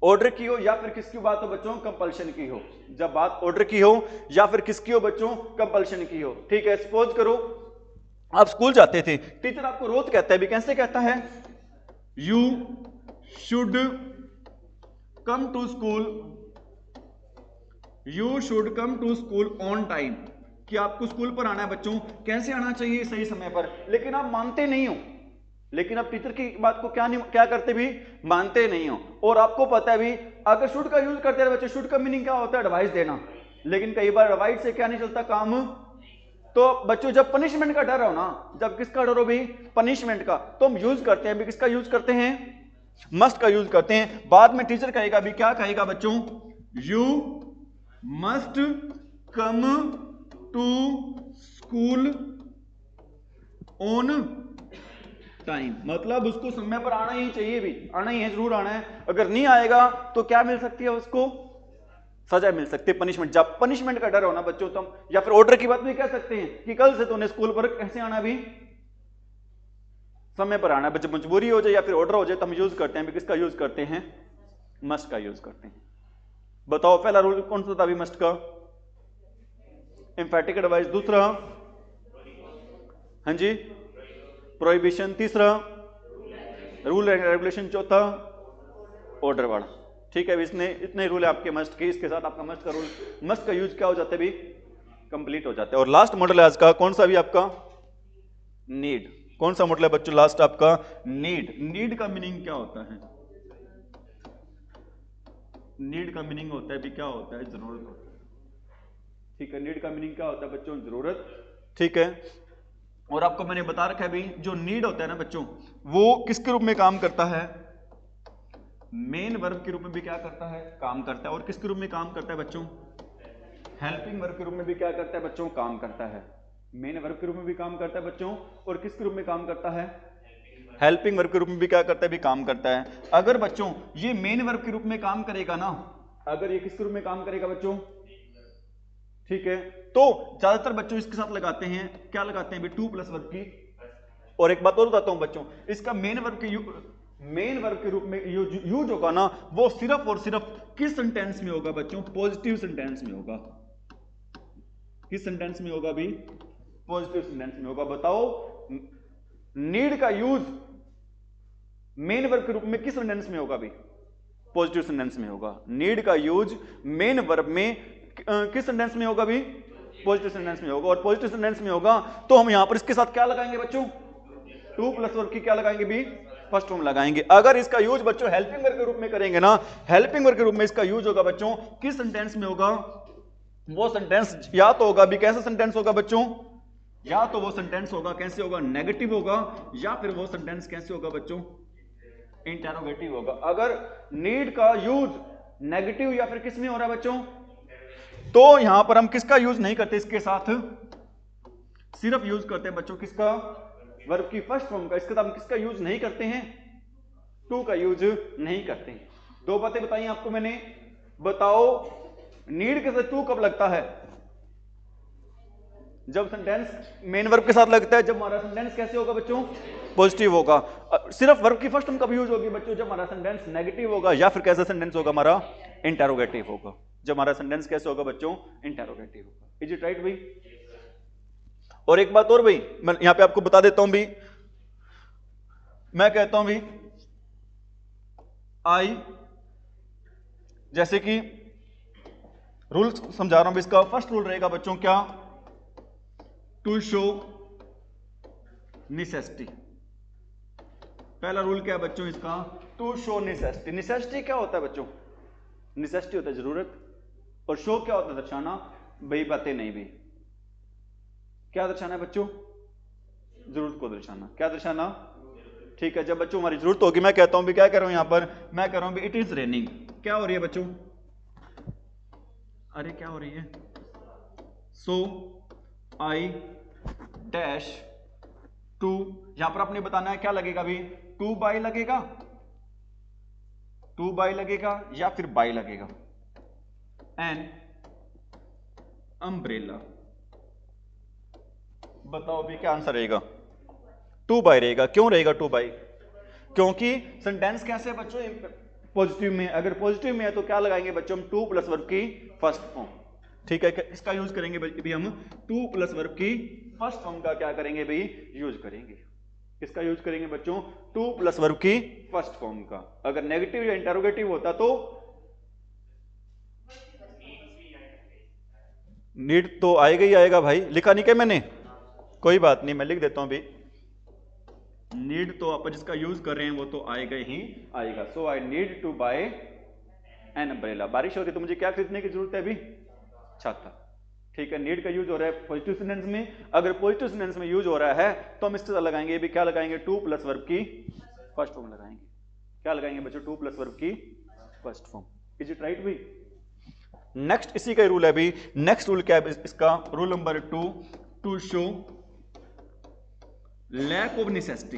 ऑर्डर की हो या फिर किसकी बात हो बच्चों, कंपल्शन की हो, जब बात ऑर्डर की हो या फिर किसकी हो बच्चों, कंपल्शन की हो, ठीक है। सपोज करो आप स्कूल जाते थे, टीचर आपको रोज कहता है भी, कैसे कहता है, you should come to school, you should come to school on time, कि आपको स्कूल पर आना है बच्चों, कैसे आना चाहिए, सही समय पर, लेकिन आप मानते नहीं हो, लेकिन आप टीचर की बात को क्या करते भी, मानते नहीं हो। और आपको पता है भी अगर शुड का यूज करते हैं बच्चे, शुड का मीनिंग क्या होता है, एडवाइस देना, लेकिन कई बार एडवाइस से क्या नहीं चलता काम। तो बच्चों जब पनिशमेंट का डर हो ना, जब किसका डर हो भी, पनिशमेंट का, तो हम यूज करते हैं भी, किसका यूज करते हैं, मस्ट का यूज करते हैं। बाद में टीचर कहेगा भी, क्या कहेगा बच्चों, you must come to school on time, मतलब उसको समय पर आना ही चाहिए भी, आना ही है, जरूर आना है, अगर नहीं आएगा तो क्या मिल सकती है उसको, सजा मिल सकती है, पनिशमेंट। जब पनिशमेंट का डर होना बच्चों, तो या फिर ऑर्डर की बात भी कह सकते हैं कि कल से तूने स्कूल पर कैसे आना भी, समय पर आना, बच्चे मजबूरी हो जाए या फिर ऑर्डर हो जाए तो हम यूज करते हैं, किसका यूज करते हैं, मस्ट का यूज करते हैं। बताओ पहला रूल कौन सा था अभी मस्ट का, एम्फैटिक एडवाइस, दूसरा हाँ जी प्रोहिबिशन, तीसरा रूल एंड रेगुलेशन, चौथा ऑर्डर वाला, ठीक है। इसने इतने रूल है आपके मस्ट के, इसके साथ आपका मस्ट का रूल, मस्ट का यूज क्या हो जाता है भी, कंप्लीट हो जाता है। और लास्ट मॉडल है आज का, कौन सा भी आपका, नीड, कौन सा मॉडल है बच्चों लास्ट आपका, नीड। नीड का मीनिंग क्या होता है, नीड का मीनिंग होता है भी, क्या होता है, जरूरत होता है, ठीक है। नीड का मीनिंग क्या होता है बच्चों, जरूरत, ठीक है। और आपको मैंने बता रखा है भी, जो नीड होता है ना बच्चों, वो किसके रूप में काम करता है, मेन वर्ब के रूप में भी क्या करता है, काम करता है। और किसके रूप में काम करता है बच्चों, हेल्पिंग वर्ब के रूप में भी क्या करता है बच्चों, काम करता है। मेन वर्ब के रूप में भी काम करता है बच्चों, और किसके रूप में काम करता है, हेल्पिंग वर्ब के रूप में भी क्या करता है भी, काम करता है। अगर बच्चों ये मेन वर्ब के रूप में काम करेगा ना, अगर ये किसके रूप में काम करेगा बच्चों, ठीक है, तो ज्यादातर बच्चों इसके साथ लगाते हैं, क्या लगाते हैं, टू प्लस वर्ब की। और एक बात और बताता हूं बच्चों, इसका मेन वर्ब के रूप में यूज होगा ना, वो सिर्फ और सिर्फ किस सेंटेंस में होगा बच्चों, पॉजिटिव सेंटेंस में होगा। किस सेंटेंस में होगा भी, पॉजिटिव सेंटेंस में होगा। बताओ नीड का यूज मेन वर्ब के रूप में किस सेंटेंस में होगा भी, पॉजिटिव सेंटेंस में होगा। नीड का यूज मेन वर्ब में किस सेंटेंस में होगा भी, पॉजिटिव सेंटेंस में होगा। और पॉजिटिव सेंटेंस में होगा तो हम यहां पर इसके साथ क्या लगाएंगे बच्चों, टू प्लस वर्ब की क्या लगाएंगे भी, फर्स्ट फॉर्म लगाएंगे। अगर इसका यूज बच्चों हेल्पिंग वर्ब के रूप में करेंगे ना, हेल्पिंग वर्ब के रूप में इसका यूज होगा बच्चों किस सेंटेंस में होगा, वो सेंटेंस या तो होगा भी, कैसा सेंटेंस होगा बच्चों, या तो वो सेंटेंस होगा कैसे होगा, नेगेटिव होगा, या फिर वो सेंटेंस कैसे होगा बच्चों, इंटरोगेटिव होगा। अगर नीड का यूज नेगेटिव या फिर किस में हो रहा है बच्चों, तो यहां पर हम किसका यूज नहीं करते, इसके साथ सिर्फ यूज करते हैं बच्चों किसका, वर्ब की फर्स्ट फॉर्म का। इसके साथ हम किसका यूज नहीं करते हैं, टू का यूज नहीं करते हैं। दो बातें बताई आपको मैंने, बताओ नीड के साथ टू कब लगता है, जब सेंटेंस मेन वर्ब के साथ लगता है, जब हमारा सेंटेंस कैसे होगा बच्चों, पॉजिटिव होगा। सिर्फ वर्ब की फर्स्ट फॉर्म कब यूज होगी बच्चों, जब हमारा सेंटेंस नेगेटिव होगा, या फिर कैसा सेंटेंस होगा हमारा, इंटेरोगेटिव होगा। जब हमारा सेंटेंस कैसे होगा बच्चों, इंटेरोगेटिव होगा। इज इट राइट भाई? और एक बात और भाई, मैं यहां पे आपको बता देता हूं भी, मैं कहता हूं भी आई, जैसे कि रूल समझा रहा हूं, इसका फर्स्ट रूल रहेगा बच्चों क्या, टू शो नेसेसिटी। पहला रूल क्या है बच्चों इसका, टू शो नेसेसिटी। नेसेसिटी क्या होता है बच्चों, नेसेसिटी होता है जरूरत, और शो क्या होता है, दर्शाना। भाई बातें नहीं भी, क्या दर्शाना है बच्चों, जरूरत को दर्शाना। क्या दर्शाना, ठीक है। जब बच्चों हमारी जरूरत होगी, मैं कहता हूं भी, क्या कर रहा हूं यहां पर, मैं कह रहा हूं भी इट इज रेनिंग। क्या हो रही है बच्चों, अरे क्या हो रही है, सो आई डैश टू, यहां पर आपने बताना है क्या लगेगा अभी, टू बाई लगेगा, टू बाई लगेगा या फिर बाई लगेगा, एन अम्ब्रेला। बताओ अभी क्या आंसर रहेगा, टू बाई रहेगा। क्यों रहेगा टू बाई, क्योंकि सेंटेंस कैसे है बच्चों, पॉजिटिव में। अगर पॉजिटिव में है तो क्या लगाएंगे बच्चों, हम टू प्लस वर्ब की फर्स्ट फॉर्म। ठीक है, इसका यूज करेंगे भाई हम, टू प्लस वर्ब की फर्स्ट फॉर्म का क्या करेंगे भाई, यूज करेंगे। किसका यूज करेंगे बच्चों, टू प्लस वर्ब की फर्स्ट फॉर्म का। अगर नेगेटिव या इंटरोगेटिव होता तो नीड तो आएगा ही आएगा भाई, लिखा नहीं क्या मैंने, कोई बात नहीं मैं लिख देता हूं अभी। नीड तो आप जिसका यूज कर रहे हैं वो तो आएगा ही आएगा। So I need to buy an umbrella. बारिश हो रही है तो मुझे क्या खरीदने की जरूरत है अभी, छाता। ठीक है, नीड का यूज हो रहा है पॉजिटिव सेंटेंस में। अगर पॉजिटिव सेंटेंस में यूज हो रहा है तो हम इससे लगाएंगे भी, क्या लगाएंगे, टू प्लस वर्ब की फर्स्ट फॉर्म लगाएंगे। क्या लगाएंगे बच्चों, टू प्लस वर्ब की first form. Is it right भाई? नेक्स्ट इसी का रूल है अभी। नेक्स्ट रूल क्या है इसका, rule number two, to show lack of necessity.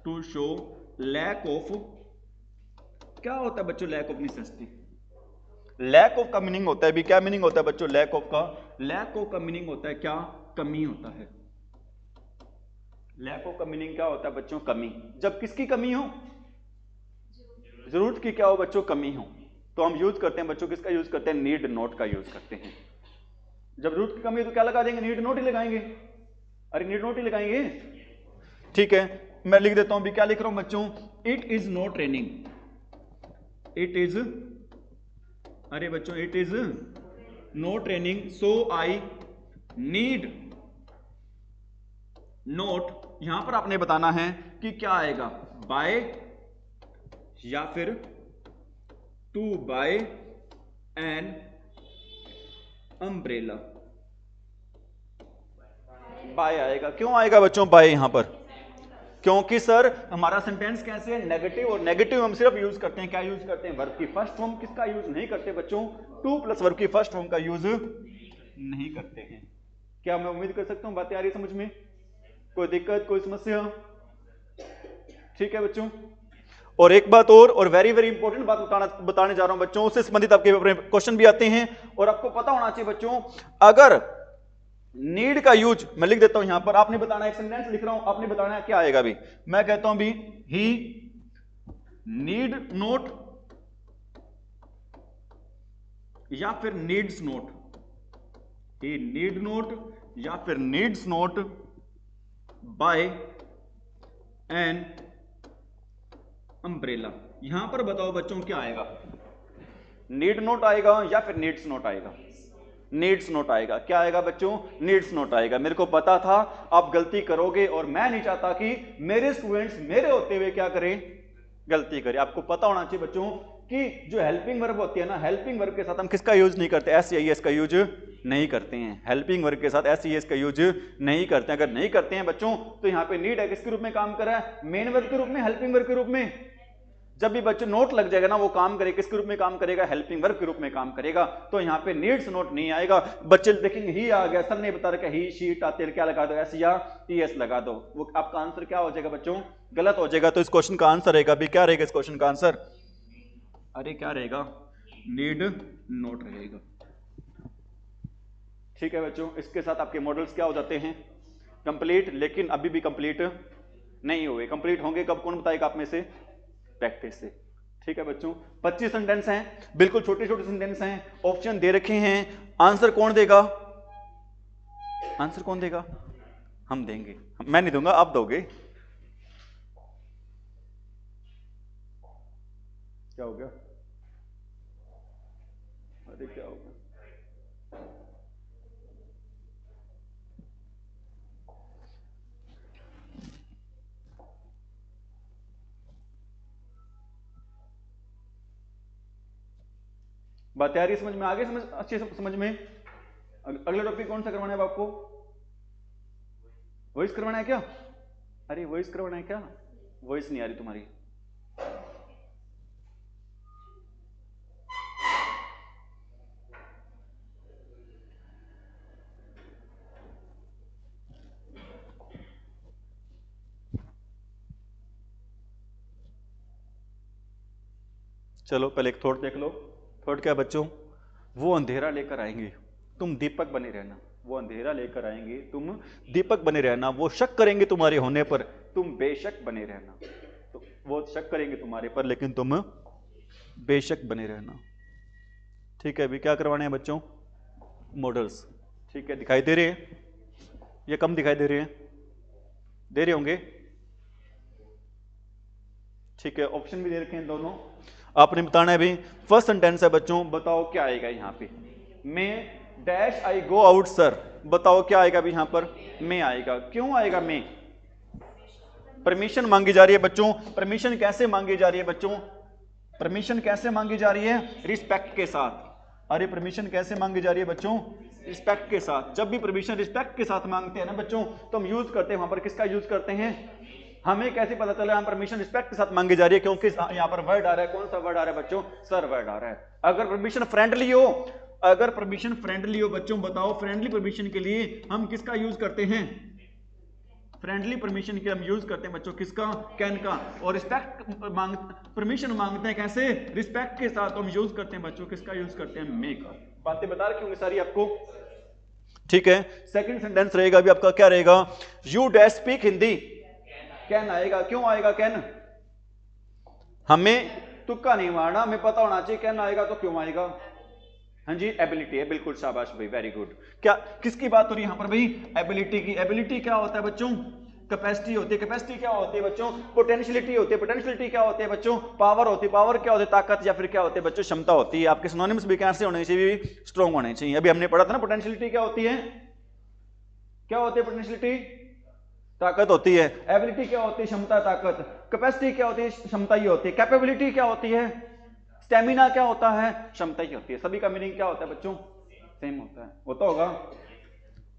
To show lack of, क्या होता है बच्चों lack of necessity, lack of का मीनिंग होता है भी, क्या मीनिंग होता है बच्चों लैक ऑफ का, लैक ऑफ का मीनिंग होता है क्या, कमी होता है। लैक ऑफ का मीनिंग क्या होता है बच्चों, कमी। जब किसकी कमी हो, जरूरत की क्या हो बच्चों, कमी हो, तो हम यूज करते हैं बच्चों, किसका यूज करते हैं, नीड नोट का यूज करते हैं। जब जरूरत की कमी है तो क्या लगा देंगे, नीड नोट ही लगाएंगे। अरे नीड नोट ही लगाएंगे। ठीक है, मैं लिख देता हूं भी, क्या लिख रहा हूं बच्चों, it is not raining. It is, अरे बच्चों it is not raining, so I need note. यहां पर आपने बताना है कि क्या आएगा, बाय या फिर to buy an umbrella. Buy आएगा। क्यों आएगा बच्चों बाय यहां पर, क्योंकि सर हमारा सेंटेंस कैसे है, नेगेटिव, और नेगेटिव हम सिर्फ यूज करते हैं, क्या यूज करते हैं, वर्ब की फर्स्ट फॉर्म। किसका यूज नहीं करते बच्चों, टू प्लस वर्ब की फर्स्ट फॉर्म का यूज नहीं करते हैं। क्या मैं उम्मीद कर सकता हूं बातें आ रही समझ में, कोई दिक्कत, कोई समस्या? ठीक है बच्चों। और एक बात और वेरी वेरी इंपॉर्टेंट बात बताने जा रहा हूं बच्चों, उससे संबंधित आपके क्वेश्चन भी आते हैं, और आपको पता होना चाहिए बच्चों, अगर नीड का यूज, मैं लिख देता हूं यहां पर, आपने बताना, एक सेंटेंस लिख रहा हूं, आपने बताना है क्या आएगा अभी। मैं कहता हूं भी, ही नीड नोट या फिर needs not, he need not या फिर needs not buy an umbrella. यहां पर बताओ बच्चों क्या आएगा, नीड नोट आएगा या फिर नीड्स नोट आएगा, नीड्स नोट आएगा। क्या आएगा बच्चों, नीड्स नोट आएगा। मेरे को पता था आप गलती करोगे, और मैं नहीं चाहता कि मेरे स्टूडेंट्स मेरे होते हुए क्या करें, गलती करें। आपको पता होना चाहिए बच्चों कि जो हेल्पिंग वर्ब होती है ना, हेल्पिंग वर्ब के साथ हम किसका यूज नहीं करते, एस या एस का यूज नहीं करते हैं। हेल्पिंग वर्ब के साथ एस या एस का यूज नहीं करते हैं। अगर नहीं करते हैं बच्चों तो यहाँ पे नीड है, किसके रूप में काम कर रहा है, मेन वर्ब के रूप में, हेल्पिंग वर्ब के रूप में। जब भी बच्चों नोट लग जाएगा ना, वो काम करेगा किसके रूप में काम करेगा, हेल्पिंग वर्ब के रूप में काम करेगा। तो यहाँ पे नीड्स नोट नहीं आएगा। बच्चे देखेंगे ही आ गया, सर ने बता रखा ही शीट आते, क्या लगा दो, एस या टीएस लगा दो, वो आपका आंसर क्या हो जाएगा बच्चों, गलत हो जाएगा। तो इस क्वेश्चन का आंसर रहेगा भी, क्या रहेगा इस क्वेश्चन का आंसर, अरे क्या रहेगा, नीड नोट रहेगा। ठीक है बच्चों, इसके साथ आपके मॉडल्स क्या हो जाते हैं? कंप्लीट, लेकिन अभी भी कंप्लीट नहीं हुए। कंप्लीट होंगे कब, कौन बताएगा आप में से? प्रैक्टिस से। ठीक है बच्चों, 25 सेंटेंस हैं, बिल्कुल छोटे छोटे सेंटेंस हैं, ऑप्शन दे रखे हैं। आंसर कौन देगा? आंसर कौन देगा? हम देंगे, मैं नहीं दूंगा, आप दोगे। क्या हो गया? अरे क्या हो गया? बात आ रही है समझ में? आगे समझ, अच्छे से समझ में। अगला टॉपिक कौन सा करवाना है आपको? वॉइस करवाना है क्या? अरे वॉइस करवाना है क्या? वॉइस नहीं आ रही तुम्हारी। चलो पहले एक थॉट देख लो। थॉट क्या बच्चों? वो अंधेरा लेकर आएंगे, तुम दीपक बने रहना। वो अंधेरा लेकर आएंगे, तुम दीपक बने रहना। वो शक करेंगे तुम्हारे होने पर, तुम बेशक बने रहना। तो वो शक करेंगे तुम्हारे पर, लेकिन तुम बेशक बने रहना। ठीक है, अभी क्या करवाने हैं बच्चों? मॉडल्स। ठीक है, दिखाई दे रहे हैं या कम दिखाई दे रहे हैं? दे रहे होंगे। ठीक है, ऑप्शन भी दे रखे हैं दोनों, आपने बताना है। अभी फर्स्ट सेंटेंस है बच्चों, बताओ क्या आएगा यहाँ पे? मैं dash I go out sir. बताओ क्या आएगा अभी यहाँ पर? मैं आएगा। क्यों आएगा मैं? परमिशन मांगी जा रही है बच्चों। परमिशन कैसे मांगी जा रही है बच्चों? परमिशन कैसे मांगी जा रही है? रिस्पेक्ट के साथ। अरे परमिशन कैसे मांगी जा रही है बच्चों? रिस्पेक्ट के साथ। जब भी परमिशन रिस्पेक्ट के साथ मांगते हैं ना बच्चों, तो हम यूज करते हैं वहां पर किसका यूज करते हैं? हमें कैसे पता चला हम परमिशन रिस्पेक्ट के साथ मांगी जा रही है? क्योंकि यहाँ पर वर्ड आ रहा है। कौन सा वर्ड आ रहा है बच्चों? सर वर्ड आ रहा है। अगर परमिशन फ्रेंडली हो, अगर परमिशन फ्रेंडली हो बच्चों, बताओ फ्रेंडली परमिशन के लिए हम किसका यूज करते हैं? फ्रेंडली परमिशन के हम यूज करते हैं बच्चों किसका? कैन का। और रिस्पेक्ट मांग, परमिशन मांगते हैं कैसे? रिस्पेक्ट के साथ। हम यूज करते हैं बच्चों किसका यूज करते हैं? मे का। बातें बता रखी होंगी सारी आपको। ठीक है, सेकंड सेंटेंस रहेगा अभी आपका, क्या रहेगा? You dash speak Hindi. Can आएगा। क्यों आएगा कैन? हमें तुक्का नहीं मारना, हमें पता होना चाहिए कैन आएगा तो क्यों आएगा। हाँ जी, एबिलिटी है, बिल्कुल शाबाश भाई, वेरी गुड। क्या किसकी बात हो रही है यहाँ पर भाई? एबिलिटी की। एबिलिटी क्या होता है बच्चों? कैपेसिटी होती है। कैपेसिटी क्या होती है बच्चों? पोटेंशियलिटी होती है। पोटेंशियलिटी क्या होती है बच्चों? पावर होती है। पावर क्या होती है? ताकत, या फिर क्या होती है बच्चों? क्षमता होती है। आपके सिनोनिम्स भी कैसे होने चाहिए? स्ट्रॉन्ग होने चाहिए। अभी हमने पढ़ा था ना पोटेंशियलिटी क्या होती है? क्या होती है पोटेंशियलिटी? ताकत होती है। एबिलिटी क्या होती है? क्षमता, ताकत। कैपेसिटी क्या होती है? क्षमता ही होती है। कैपेबिलिटी क्या होती है? स्टेमिना क्या होता है? क्षमता ही होती है। सभी का मीनिंग क्या होता है बच्चों? सेम होता है, वो तो होगा।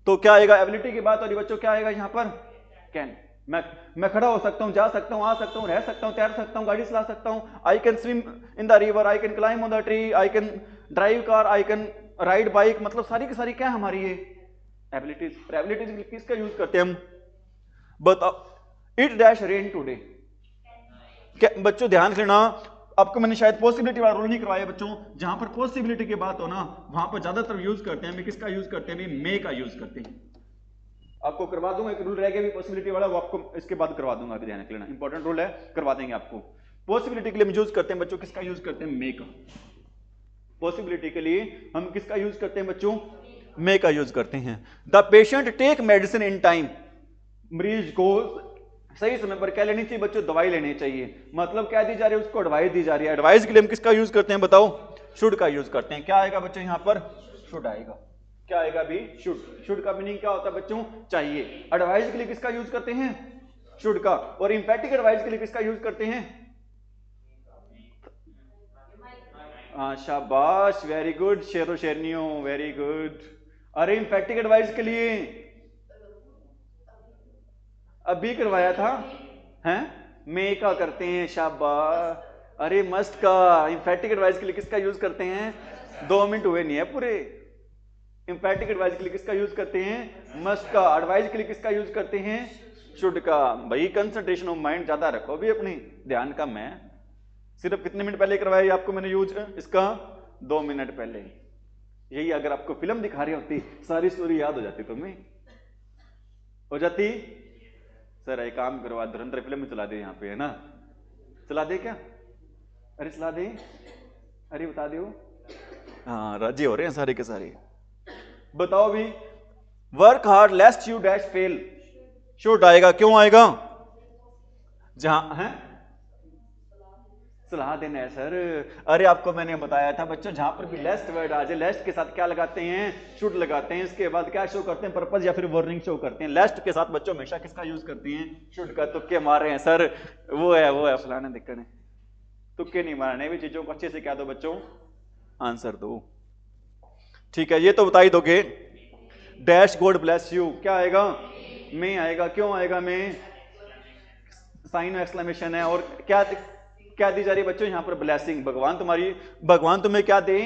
तो क्या आएगा? एबिलिटी की बात हो रही बच्चों, क्या आएगा यहाँ पर? कैन। मैं खड़ा हो सकता हूँ, जा सकता हूँ, आ सकता हूँ, रह सकता हूँ, तैर सकता हूँ, गाड़ी चला सकता हूँ। I can swim in the river, I can climb on the tree, I can drive car, I can ride bike. मतलब सारी की सारी क्या हमारी ये एबिलिटीज। एबिलिटीज किसका यूज करते हैं हम? बताओ। It dash rain today. क्या बच्चों ध्यान देना, आपको मैंने शायद पॉसिबिलिटी वाला रूल नहीं करवाया बच्चों। जहां पर पॉसिबिलिटी की बात हो ना, वहां पर ज्यादातर यूज करते हैं, मैं किसका यूज करते हैं? मे का यूज करते हैं। आपको करवा दूंगा, एक रूल रह गया भी पॉसिबिलिटी वाला, वो आपको इसके बाद करवा दूंगा। अभी ध्यान रख लेना, इंपॉर्टेंट रूल है, करवा देंगे आपको। पॉसिबिलिटी के लिए हम यूज करते हैं बच्चों, किसका यूज करते हैं? मे का। पॉसिबिलिटी के लिए हम किसका यूज करते हैं बच्चों? मे का यूज करते हैं। The patient take medicine in time. मरीज को सही समय पर क्या लेनी चाहिए बच्चों? दवाई लेनी चाहिए। मतलब क्या दी जा रही है उसको? एडवाइस दी जा रही है। एडवाइस के लिए हम किसका यूज करते हैं बताओ? शुड का यूज करते हैं। क्या आएगा बच्चों यहाँ पर? शुड आएगा। क्या आएगा अभी? शुड। शुड का मीनिंग क्या होता है बच्चों? चाहिए। एडवाइस के लिए किसका यूज करते हैं? शुड का। और इंपैटिक एडवाइस के लिए किसका यूज करते हैं? शाबाश, वेरी गुड शेरो शेरनियो, वेरी गुड। अरे इंपैटिक एडवाइस के लिए अभी करवाया था हैं? मे का करते हैं, शाबाश। अरे मस्ट का। इंफैटिक एडवाइस के लिए किसका यूज करते हैं? 2 मिनट हुए नहीं है पूरे। इंफैटिक एडवाइस के लिए किसका यूज करते हैं? मस्ट का। एडवाइस के लिए किसका यूज करते हैं? शुड का। भाई कंसंट्रेशन ऑफ माइंड ज्यादा रखो भी अपनी, ध्यान कम है। सिर्फ कितने मिनट पहले करवाया आपको मैंने यूज इसका? 2 मिनट पहले। यही अगर आपको फिल्म दिखा रही होती सारी स्टोरी याद हो जाती तुम्हें, हो जाती। सर एक काम करो, आज धुरंधर फिल्म में चला दे यहाँ पे, है ना? चला दे क्या? अरे चला दे, अरे बता दो। हाँ राजी हो रहे हैं सारे के सारे। बताओ भी, work hard लेस्ट you dash fail, should आएगा, क्यों आएगा? जहां है सलाह देना है सर। अरे आपको मैंने बताया था बच्चों, जहां पर भी लेस्ट वर्ड आ जाए, लेस्ट के साथ क्या लगाते हैं? शुड लगाते हैं। इसके बाद क्या शो करते हैं? पर्पस या फिर वार्निंग शो करते हैं। लेस्ट के साथ बच्चों हमेशा किसका यूज करते हैं? शुड का। तुक्के मार रहे हैं सर, वो है फलाने दिक्कत है। तुक्के नहीं मारने भी, चीजों को अच्छे से क्या दो बच्चों, आंसर दो। ठीक है, ये तो बता ही दोगे। डैश गॉड ब्लेस यू, क्या आएगा? में आएगा, क्यों आएगा? में साइन एक्सक्लेमेशन है। और क्या दी जा रही है बच्चों यहां पर? ब्लेसिंग। भगवान तुम्हें क्या दे?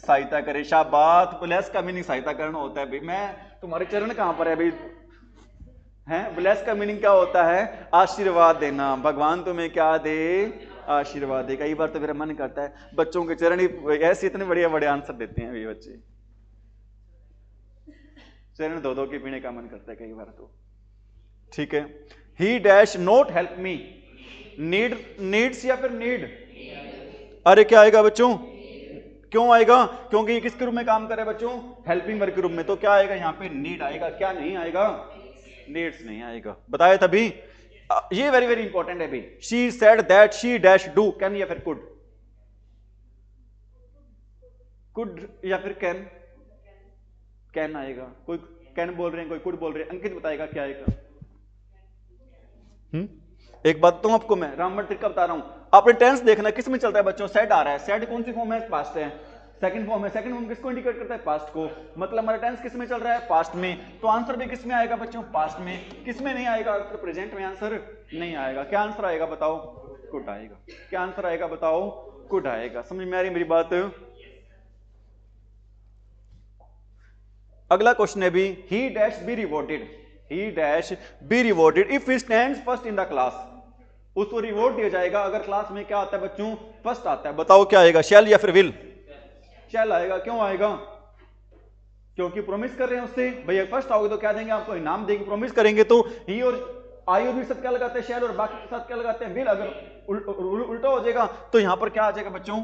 सहायता करे। शाबाश। ब्लेस का मीनिंग सहायता करना होता है भाई। मैं तुम्हारे चरण कहां पर है भाई? हैं? ब्लेस का मीनिंग क्या होता है? आशीर्वाद देना। भगवान तुम्हें क्या दे? आशीर्वाद दे। कई बार तो मेरा मन करता है बच्चों के चरण ही ऐसे इतने बढ़िया बड़े आंसर देते हैं ये बच्चे, चरण दो के पीने का मन करता है कई बार तो। ठीक है, he dash not help me, needs या फिर नीड? अरे क्या आएगा बच्चों? क्यों आएगा? क्योंकि ये किसके रूप में काम करे बच्चों? हेल्पिंग वर्ब के रूप में। तो क्या आएगा यहां पे? नीड आएगा। क्या नहीं आएगा? नीड्स नहीं आएगा। बताया तभी। ये वेरी वेरी इंपॉर्टेंट है भाई। She said that she dash do, can या फिर कुड? कुड या फिर कैन? कैन आएगा। कोई कैन बोल रहे हैं, कोई कुड बोल रहे हैं। अंकित बताएगा क्या आएगा? एक बात तो आपको मैं राममठ तरीका बता रहा हूं, आपने टेंस देखना किस में चलता है बच्चों? सेड आ रहा है। सेड कौन सी फॉर्म है? पास्ट है। सेकंड फॉर्म है। सेकंड फॉर्म किसको इंडिकेट करता है? पास्ट को। मतलब हमारा टेंस किस में चल रहा है? पास्ट में। तो आंसर भी किस में आएगा बच्चों? पास्ट में। किस में नहीं आएगा? प्रेजेंट में आंसर नहीं आएगा। क्या आंसर आएगा बताओ? कुड आएगा। क्या आंसर आएगा बताओ? कुड आएगा। समझ में आ रही मेरी बात? अगला क्वेश्चन है भी, ही dash be rewarded, he dash be rewarded if he stands first in the class. उसको रिवॉर्ड दिया जाएगा अगर क्लास में क्या आता है बच्चों? फर्स्ट आता है। बताओ क्या आएगा? शैल या फिर विल? शैल आएगा। क्यों आएगा? क्योंकि प्रॉमिस कर रहे हैं उससे, भैया फर्स्ट आओगे तो क्या देंगे आपको? इनाम देंगे। प्रॉमिस करेंगे तो ही और आई और भी सब क्या लगाते हैं? शैल। और बाकी के साथ क्या लगाते हैं? विल। अगर उल्टा हो जाएगा तो यहां पर क्या आ जाएगा बच्चों?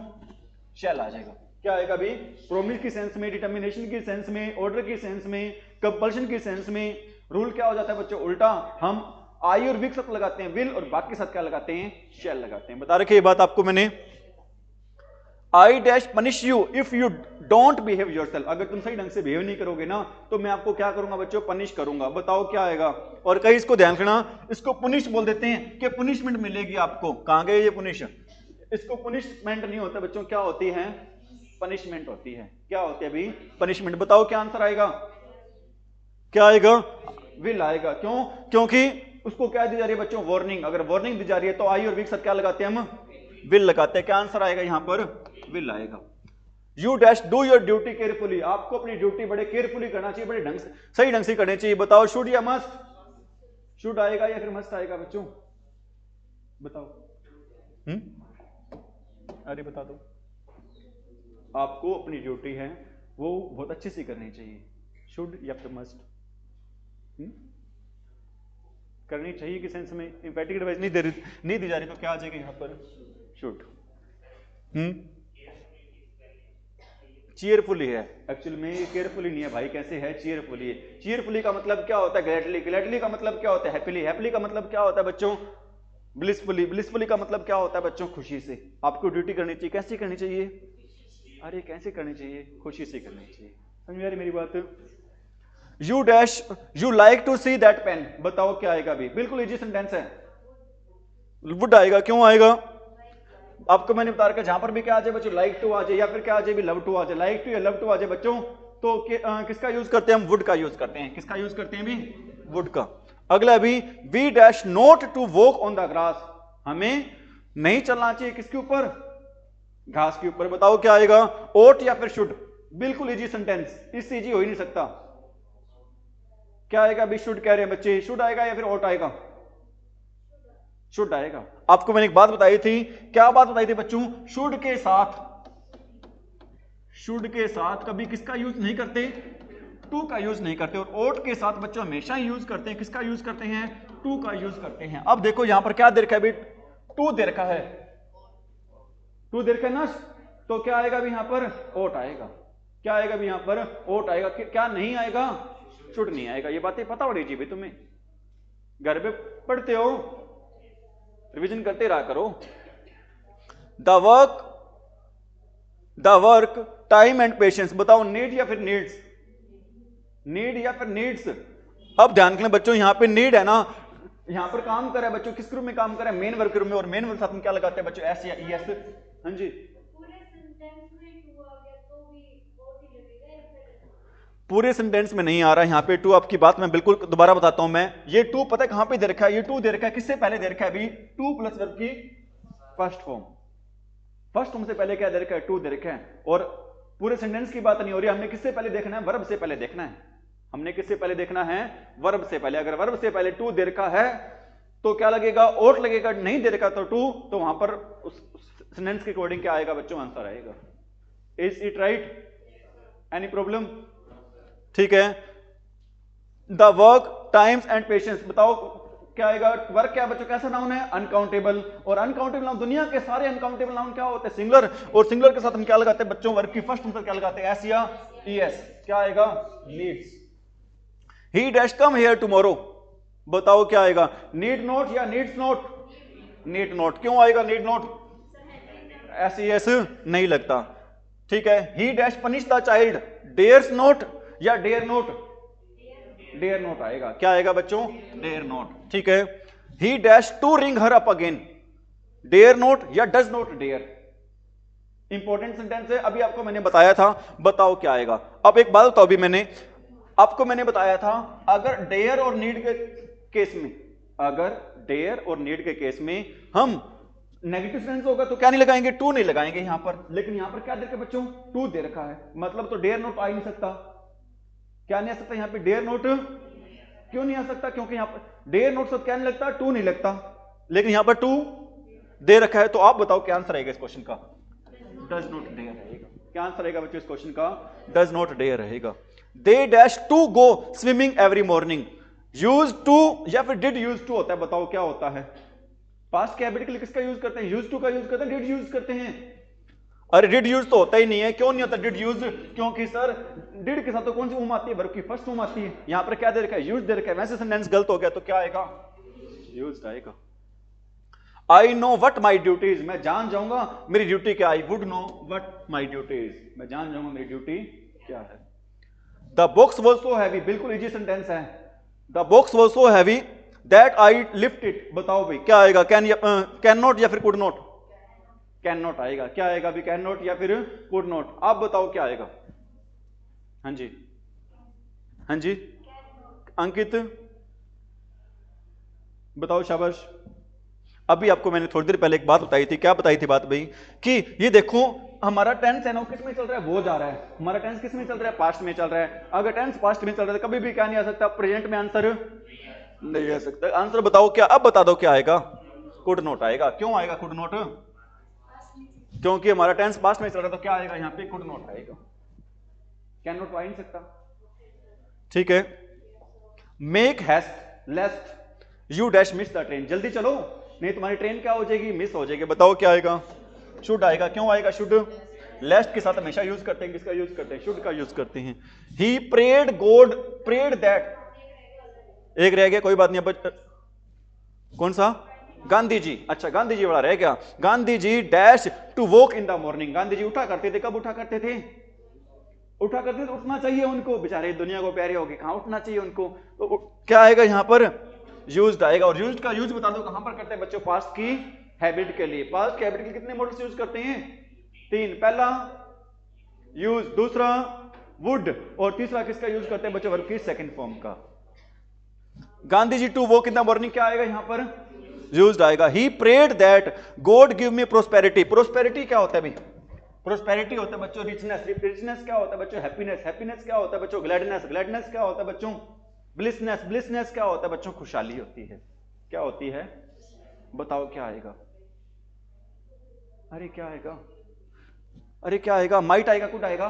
शैल आ जाएगा। क्या आएगा भी? प्रॉमिस की सेंस में, डिटर्मिनेशन की सेंस में, ऑर्डर की सेंस में, कंपल्शन की सेंस में। रूल क्या हो जाता है बच्चों? उल्टा। हम आई और विल सब लगाते हैं विल, और बाकी साथ क्या लगाते हैं? शैल लगाते हैं। बता रखे ये बात आपको मैंने। I dash punish you if you don't behave yourself, अगर तुम सही ढंग से बिहेव नहीं करोगे ना तो मैं आपको क्या करूंगा बच्चों? पनिश करूंगा। बताओ क्या आएगा? और कहीं इसको ध्यान रखना, इसको पुनिश बोल देते हैं कि पनिशमेंट मिलेगी आपको। कहां गए ये पुनिश? इसको पुनिशमेंट नहीं होता बच्चों, क्या होती है? पनिशमेंट होती है। क्या होती है अभी? पनिशमेंट। बताओ क्या आंसर आएगा? क्या आएगा? विल आएगा। क्यों? क्योंकि उसको क्या दी जा रही है बच्चों? वार्निंग। अगर वार्निंग दी जा रही है तो आई और विल साथ क्या लगाते हैं हम? विल लगाते हैं। क्या आंसर आएगा यहां पर? विल आएगा। You dash do your duty carefully, आपको अपनी ड्यूटी बड़े केयरफुली करना चाहिए, बड़े ढंग से, सही ढंग से करनी चाहिए। बताओ शुड या मस्ट? शुड आएगा या फिर मस्ट आएगा बच्चों? बताओ। अरे बता दो। आपको अपनी ड्यूटी है वो बहुत अच्छे से करनी चाहिए। शुड या फिर मस्ट? करनी चाहिए कि सेंस में एम्फैटिक एडवाइस नहीं दी जा रही तो क्या आ जाएगा यहां पर? शुड। चीयरफुली है। एक्चुअली में केयरफुली नहीं है भाई, कैसे है? चीयरफुली है। चीयरफुली का मतलब क्या होता है? ग्लैडली। ग्लैडली का मतलब क्या होता है? हैप्पीली। हैप्पीली का मतलब क्या होता है बच्चों? ब्लिसफुली। ब्लिसफुली का मतलब क्या होता है बच्चों? खुशी से। आपको ड्यूटी करनी चाहिए, कैसे करनी चाहिए? अरे कैसे करनी चाहिए? खुशी से करनी चाहिए। समझ में आ रही मेरी बात? You dash you like to see that pen, बताओ क्या आएगा? भी बिल्कुल इजी सेंटेंस है। वुड आएगा। क्यों आएगा? आपको मैंने बता रखा, जहां पर भी क्या आ जाए बच्चों? लाइक टू आ जाए या फिर क्या आ जाए? भी लव टू आ जाए। लाइक टू या लव टू आ जाए बच्चों तो किसका यूज करते हैं हम? वुड का यूज करते हैं। किसका यूज करते हैं भी? वुड का। अगला भी, we dash not to walk on the grass, हमें नहीं चलना चाहिए किसके ऊपर? घास के ऊपर। बताओ क्या आएगा? ओट या फिर शुड? बिल्कुल इजी सेंटेंस, इससे इजी हो ही नहीं सकता। क्या आएगा? भी शुड कह रहे हैं बच्चे। शुड आएगा या फिर ओट आएगा? शुड आएगा। आपको मैंने एक बात बताई थी। क्या बात बताई थी बच्चों? शुड के साथ, शुड के साथ कभी किसका यूज नहीं करते, टू का यूज नहीं करते, और ओट के साथ बच्चों हमेशा ही यूज करते हैं, किसका यूज करते हैं, टू का यूज करते हैं। अब देखो यहां पर क्या दे रखा है भाई, टू दे रखा है, टू दे रखा है ना, तो क्या आएगा अभी यहां पर, ओट आएगा। क्या आएगा अभी यहां पर, ओट आएगा। क्या नहीं आएगा, शुड नहीं आएगा। ये बातें पता होनी चाहिए तुम्हें, घर पे पढ़ते हो, रिवीजन करते रहा करो। The work time and patience, बताओ नीड या फिर नीड्स, नीड या फिर नीड्स। अब ध्यान करें बच्चों, यहां पे नीड है ना, यहां पर काम कर रहा है बच्चों, किस ग्रुप में काम कर रहा है, मेन वर्क ग्रुप में, और मेन वर्क साथ में क्या लगाते हैं बच्चों, एस या ई एस। हाँ जी, पूरे सेंटेंस में नहीं आ रहा है यहाँ पे टू, आपकी बात मैं बिल्कुल दोबारा बताता हूं मैं। ये टू पता है कहां पे दे रखा है, ये टू दे रखा है किससे पहले दे रखा है अभी, टू प्लस वर्ब की फर्स्ट फॉर्म, फर्स्ट फॉर्म से पहले क्या दे रखा है, टू दे रखा है। और पूरे सेंटेंस की बात नहीं हो रही, हमने किससे पहले देखना है, वर्ब से पहले देखना है, हमने किससे पहले देखना है, वर्ब से पहले। अगर वर्ब से पहले टू दे रखा है तो क्या लगेगा, और लगेगा, नहीं दे रखा तो टू, तो वहां पर उस सेंटेंस के अकॉर्डिंग क्या आएगा बच्चों, आंसर आएगा। Is it right, any problem, ठीक है। The work times and patience, बताओ क्या आएगा, वर्क क्या बच्चों कैसा नाउन है, अनकाउंटेबल, और अनकाउंटेबल नाउन, दुनिया के सारे अनकाउंटेबल नाउन क्या होते हैं, सिंगुलर, और सिंगुलर के साथ हम क्या लगाते हैं बच्चों, वर्क की फर्स्ट आंसर क्या लगाते हैं, एस या ई एस, क्या आएगा, needs. He dash come here tomorrow, बताओ क्या आएगा, नीड नोट या नीड्स नोट, नीड नोट, क्यों आएगा need not, S E S नहीं लगता, ठीक है। He dash punish the child, dares not या डेयर नोट, डेयर नोट आएगा, क्या आएगा बच्चों, डेयर नोट, ठीक है। He dash to ring her up again, dare not या does not dare, important sentence है, अभी आपको मैंने बताया था, बताओ क्या आएगा। अब एक बात बताओ, अभी मैंने बताया था, अगर डेयर और नीड के केस में, अगर डेयर और नीड के केस में हम नेगेटिव सेंस होगा तो क्या नहीं लगाएंगे, टू नहीं लगाएंगे यहां पर, लेकिन यहां पर क्या दे रखा है बच्चों, टू दे रखा है, मतलब तो डेयर नोट आ ही नहीं सकता, क्या नहीं आ सकता यहां पे, डेयर नोट क्यों नहीं आ सकता, क्योंकि यहां पर डेयर नोट सब क्या नहीं लगता, टू नहीं लगता, लेकिन यहां पर टू दे रखा है। तो आप बताओ क्या आंसर आएगा इस क्वेश्चन का, डज नॉट डेयर रहेगा। क्या आंसर रहेगा बच्चों इस क्वेश्चन का, डज नॉट डेयर रहेगा। They dash to go swimming every morning, used to या फिर डिड यूज टू होता है, बताओ क्या होता है, पास्ट के हैबिट के लिए किसका यूज करते हैं, यूज टू का यूज करते हैं, डिड यूज करते हैं। अरे डिड यूज तो होता ही नहीं है, क्यों नहीं होता डिड यूज, क्योंकि सर डिड के साथ तो कौन सी फॉर्म आती है, वर्ब की फर्स्ट फॉर्म आती है, यहां पर क्या दे रखा है, यूज दे रखा है, वैसे सेंटेंस गलत हो गया तो क्या आएगा, यूज्ड आएगा। I know what my duties, मैं जान जाऊंगा मेरी ड्यूटी क्या, I would know what my duties, मैं जान जाऊंगा मेरी ड्यूटी क्या है। The box was so heavy, बिल्कुल इजी सेंटेंस है, the box was so heavy that I lift it, बताओ भाई क्या आएगा, कैन नॉट या फिर कुड नॉट, कैन नॉट आएगा, क्या आएगा अभी, कैन नॉट या फिर कुड नॉट, आप बताओ क्या आएगा। हाँ जी, हाँ जी, अंकित बताओ, शाबाश। अभी आपको मैंने थोड़ी देर पहले एक बात बताई थी, क्या बताई थी बात भाई, कि ये देखो हमारा टेंस है ना, किस में चल रहा है, वो जा रहा है, हमारा टेंस किस में चल रहा है, पास्ट में चल रहा है। अगर टेंस पास्ट में चल रहा है तो कभी भी क्या नहीं आ सकता, प्रेजेंट में आंसर नहीं आ सकता। आंसर बताओ क्या, अब बता दो क्या आएगा, कुड नॉट आएगा। क्यों आएगा कुड नॉट, क्योंकि हमारा टेंस पास्ट में चल रहा है, तो क्या आएगा यहां पे, कुड नॉट आएगा, कैन नॉट आ ही नहीं सकता, ठीक है। Make heist लेस्ट you dash miss the train, जल्दी चलो नहीं तुम्हारी ट्रेन क्या हो जाएगी, मिस हो जाएगी, बताओ क्या आएगा, शुड आएगा। क्यों आएगा शुड, लेस्ट के साथ हमेशा यूज करते हैं, किसका यूज करते हैं, शुड का यूज करते हैं। He prayed god, prayed that, एक रह गया, कोई बात नहीं, अब कौन सा, गांधी जी, अच्छा गांधी जी वाला रह गया। Gandhi ji dash to walk in the morning, Gandhi ji उठा करते थे, कब उठा करते थे, उठा करते थे, उठना चाहिए उनको, बेचारे दुनिया को प्यारे हो गए, कहां उठना चाहिए उनको, तो क्या आएगा यहां पर, यूज्ड आएगा। और यूज्ड का यूज बता दो कहां पर करते हैं बच्चों, पास्ट की हैबिट के लिए। पास्ट की हैबिट के लिए कितने मॉडल्स यूज करते हैं, तीन, पहला यूज, दूसरा वुड, और तीसरा किसका यूज करते हैं बच्चों, वर्ब की सेकंड फॉर्म का। Gandhi ji to walk in the morning क्या आएगा यहां पर, यूज्ड आएगा। He prayed that God give me prosperity, prosperity क्या होता है भाई, प्रोस्पेरिटी होता है बच्चों रिचनेस, रिचनेस क्या होता है बच्चों, हैप्पीनेस, हैप्पीनेस क्या होता है बच्चों, ग्लैडनेस, ग्लैडनेस क्या होता है बच्चों, ब्लिसनेस, ब्लिसनेस क्या होता है बच्चों, खुशहाली होती है, क्या होती है, बताओ क्या आएगा, अरे क्या आएगा, अरे क्या आएगा, माइट आएगा, कुड आएगा,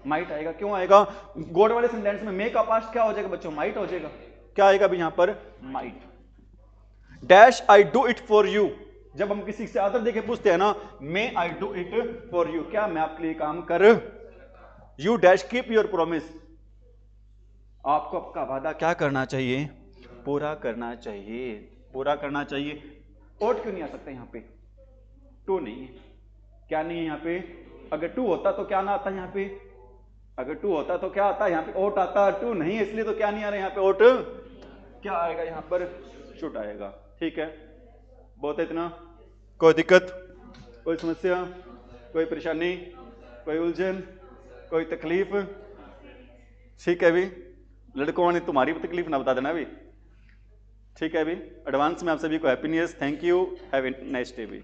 माइट आएगा। क्यों आएगा? गॉड वाले सेंटेंस में मे का पास्ट क्या हो जाएगा बच्चों? माइट हो जाएगा। क्या आएगा अभी यहां पर? Might. Dash I do it for you, जब हम किसी से आदर देके पूछते हैं ना, may I do it for you, क्या मैं आपके लिए काम कर? You dash keep your promise, आपको आपका वादा क्या करना चाहिए? पूरा करना चाहिए, पूरा करना चाहिए। ओट क्यों नहीं आ सकता यहां पे? टू नहीं है। क्या नहीं है यहां पे? अगर टू होता तो क्या ना आता यहां पे? अगर टू होता तो क्या आता यहां पे? ओट आता। टू नहीं है इसलिए तो क्या नहीं आ रहा यहां पे? ओट। क्या आएगा यहां पर? शुड आएगा। ठीक है, बहुत है इतना। कोई दिक्कत, कोई समस्या, कोई परेशानी, कोई उलझन, कोई तकलीफ? ठीक है अभी लड़कों ने तुम्हारी भी तकलीफ ना बता देना अभी। ठीक है अभी एडवांस में आप सभी को happy new year, thank you, have a nice day भी।